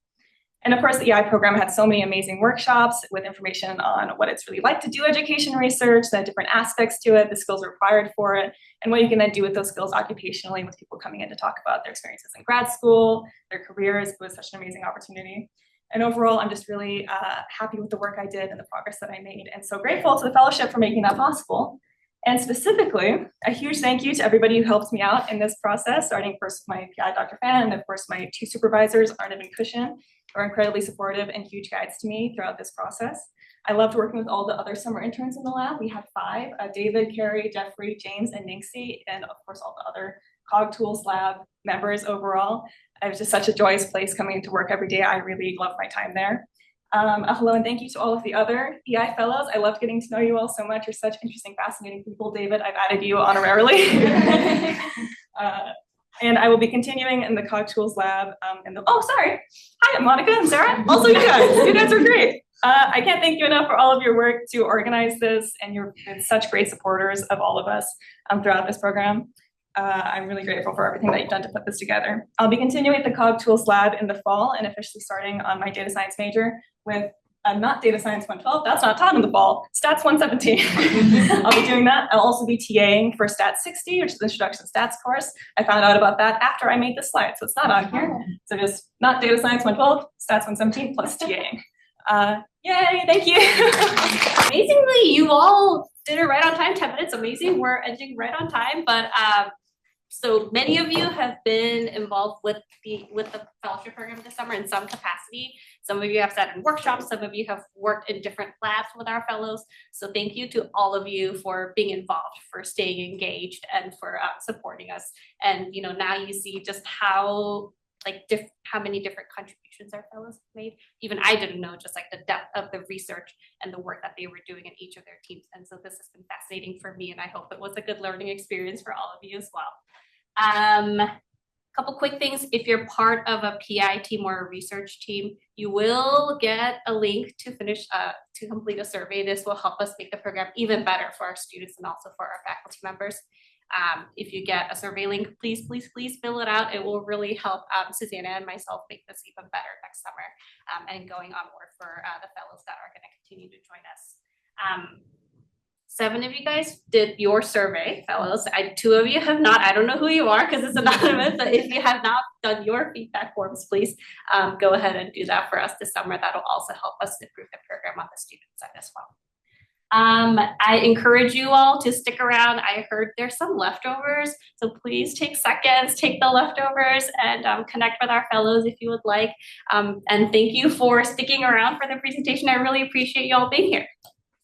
And of course, the EI program had so many amazing workshops with information on what it's really like to do education research, the different aspects to it, the skills required for it, and what you can then do with those skills occupationally with people coming in to talk about their experiences in grad school, their careers. It was such an amazing opportunity. And overall, I'm just really happy with the work I did and the progress that I made, and so grateful to the fellowship for making that possible. And specifically, a huge thank you to everybody who helped me out in this process, starting first with my PI, Dr. Fan, and of course my two supervisors, Arnav and Kushin, who are incredibly supportive and huge guides to me throughout this process. I loved working with all the other summer interns in the lab. We had 5, David, Carrie, Jeffrey, James, and Nixie, and of course all the other Cog Tools Lab members overall. It was just such a joyous place coming into work every day. I really loved my time there. Hello and thank you to all of the other EI fellows. I loved getting to know you all so much. You're such interesting, fascinating people. David, I've added you honorarily. And I will be continuing in the Cog Tools Lab. Sorry. Hi, Monica and Sarah. Also, you guys are great. I can't thank you enough for all of your work to organize this, and you've been such great supporters of all of us throughout this program. I'm really grateful for everything that you've done to put this together. I'll be continuing at the Cog Tools Lab in the fall and officially starting on my data science major with not Data Science 112, that's not taught in the fall, Stats 117. I'll be doing that. I'll also be TAing for Stats 60, which is the Introduction to Stats course. I found out about that after I made this slide, so it's not on here. So just not Data Science 112, Stats 117 plus TAing. Yay, thank you. Amazingly, you all did it right on time, 10 minutes, amazing. We're ending right on time, but so many of you have been involved with the fellowship program this summer in some capacity. Some of you have sat in workshops, some of you have worked in different labs with our fellows. So thank you to all of you for being involved, for staying engaged, and for supporting us. And now you see just how many different contributions our fellows made. Even I didn't know just like the depth of the research and the work that they were doing in each of their teams. And so this has been fascinating for me, and I hope it was a good learning experience for all of you as well. Couple quick things. If you're part of a PI team or a research team, you will get a link to complete a survey. This will help us make the program even better for our students and also for our faculty members. If you get a survey link, please fill it out. It will really help Susanna and myself make this even better next summer and going onward for the fellows that are going to continue to join us. 7 of you guys did your survey, fellows. 2 of you have not. I don't know who you are because it's anonymous, but if you have not done your feedback forms, please go ahead and do that for us this summer. That'll also help us improve the program on the student side as well. I encourage you all to stick around. I heard there's some leftovers, so please take seconds, take the leftovers, and connect with our fellows if you would like. And thank you for sticking around for the presentation. I really appreciate you all being here.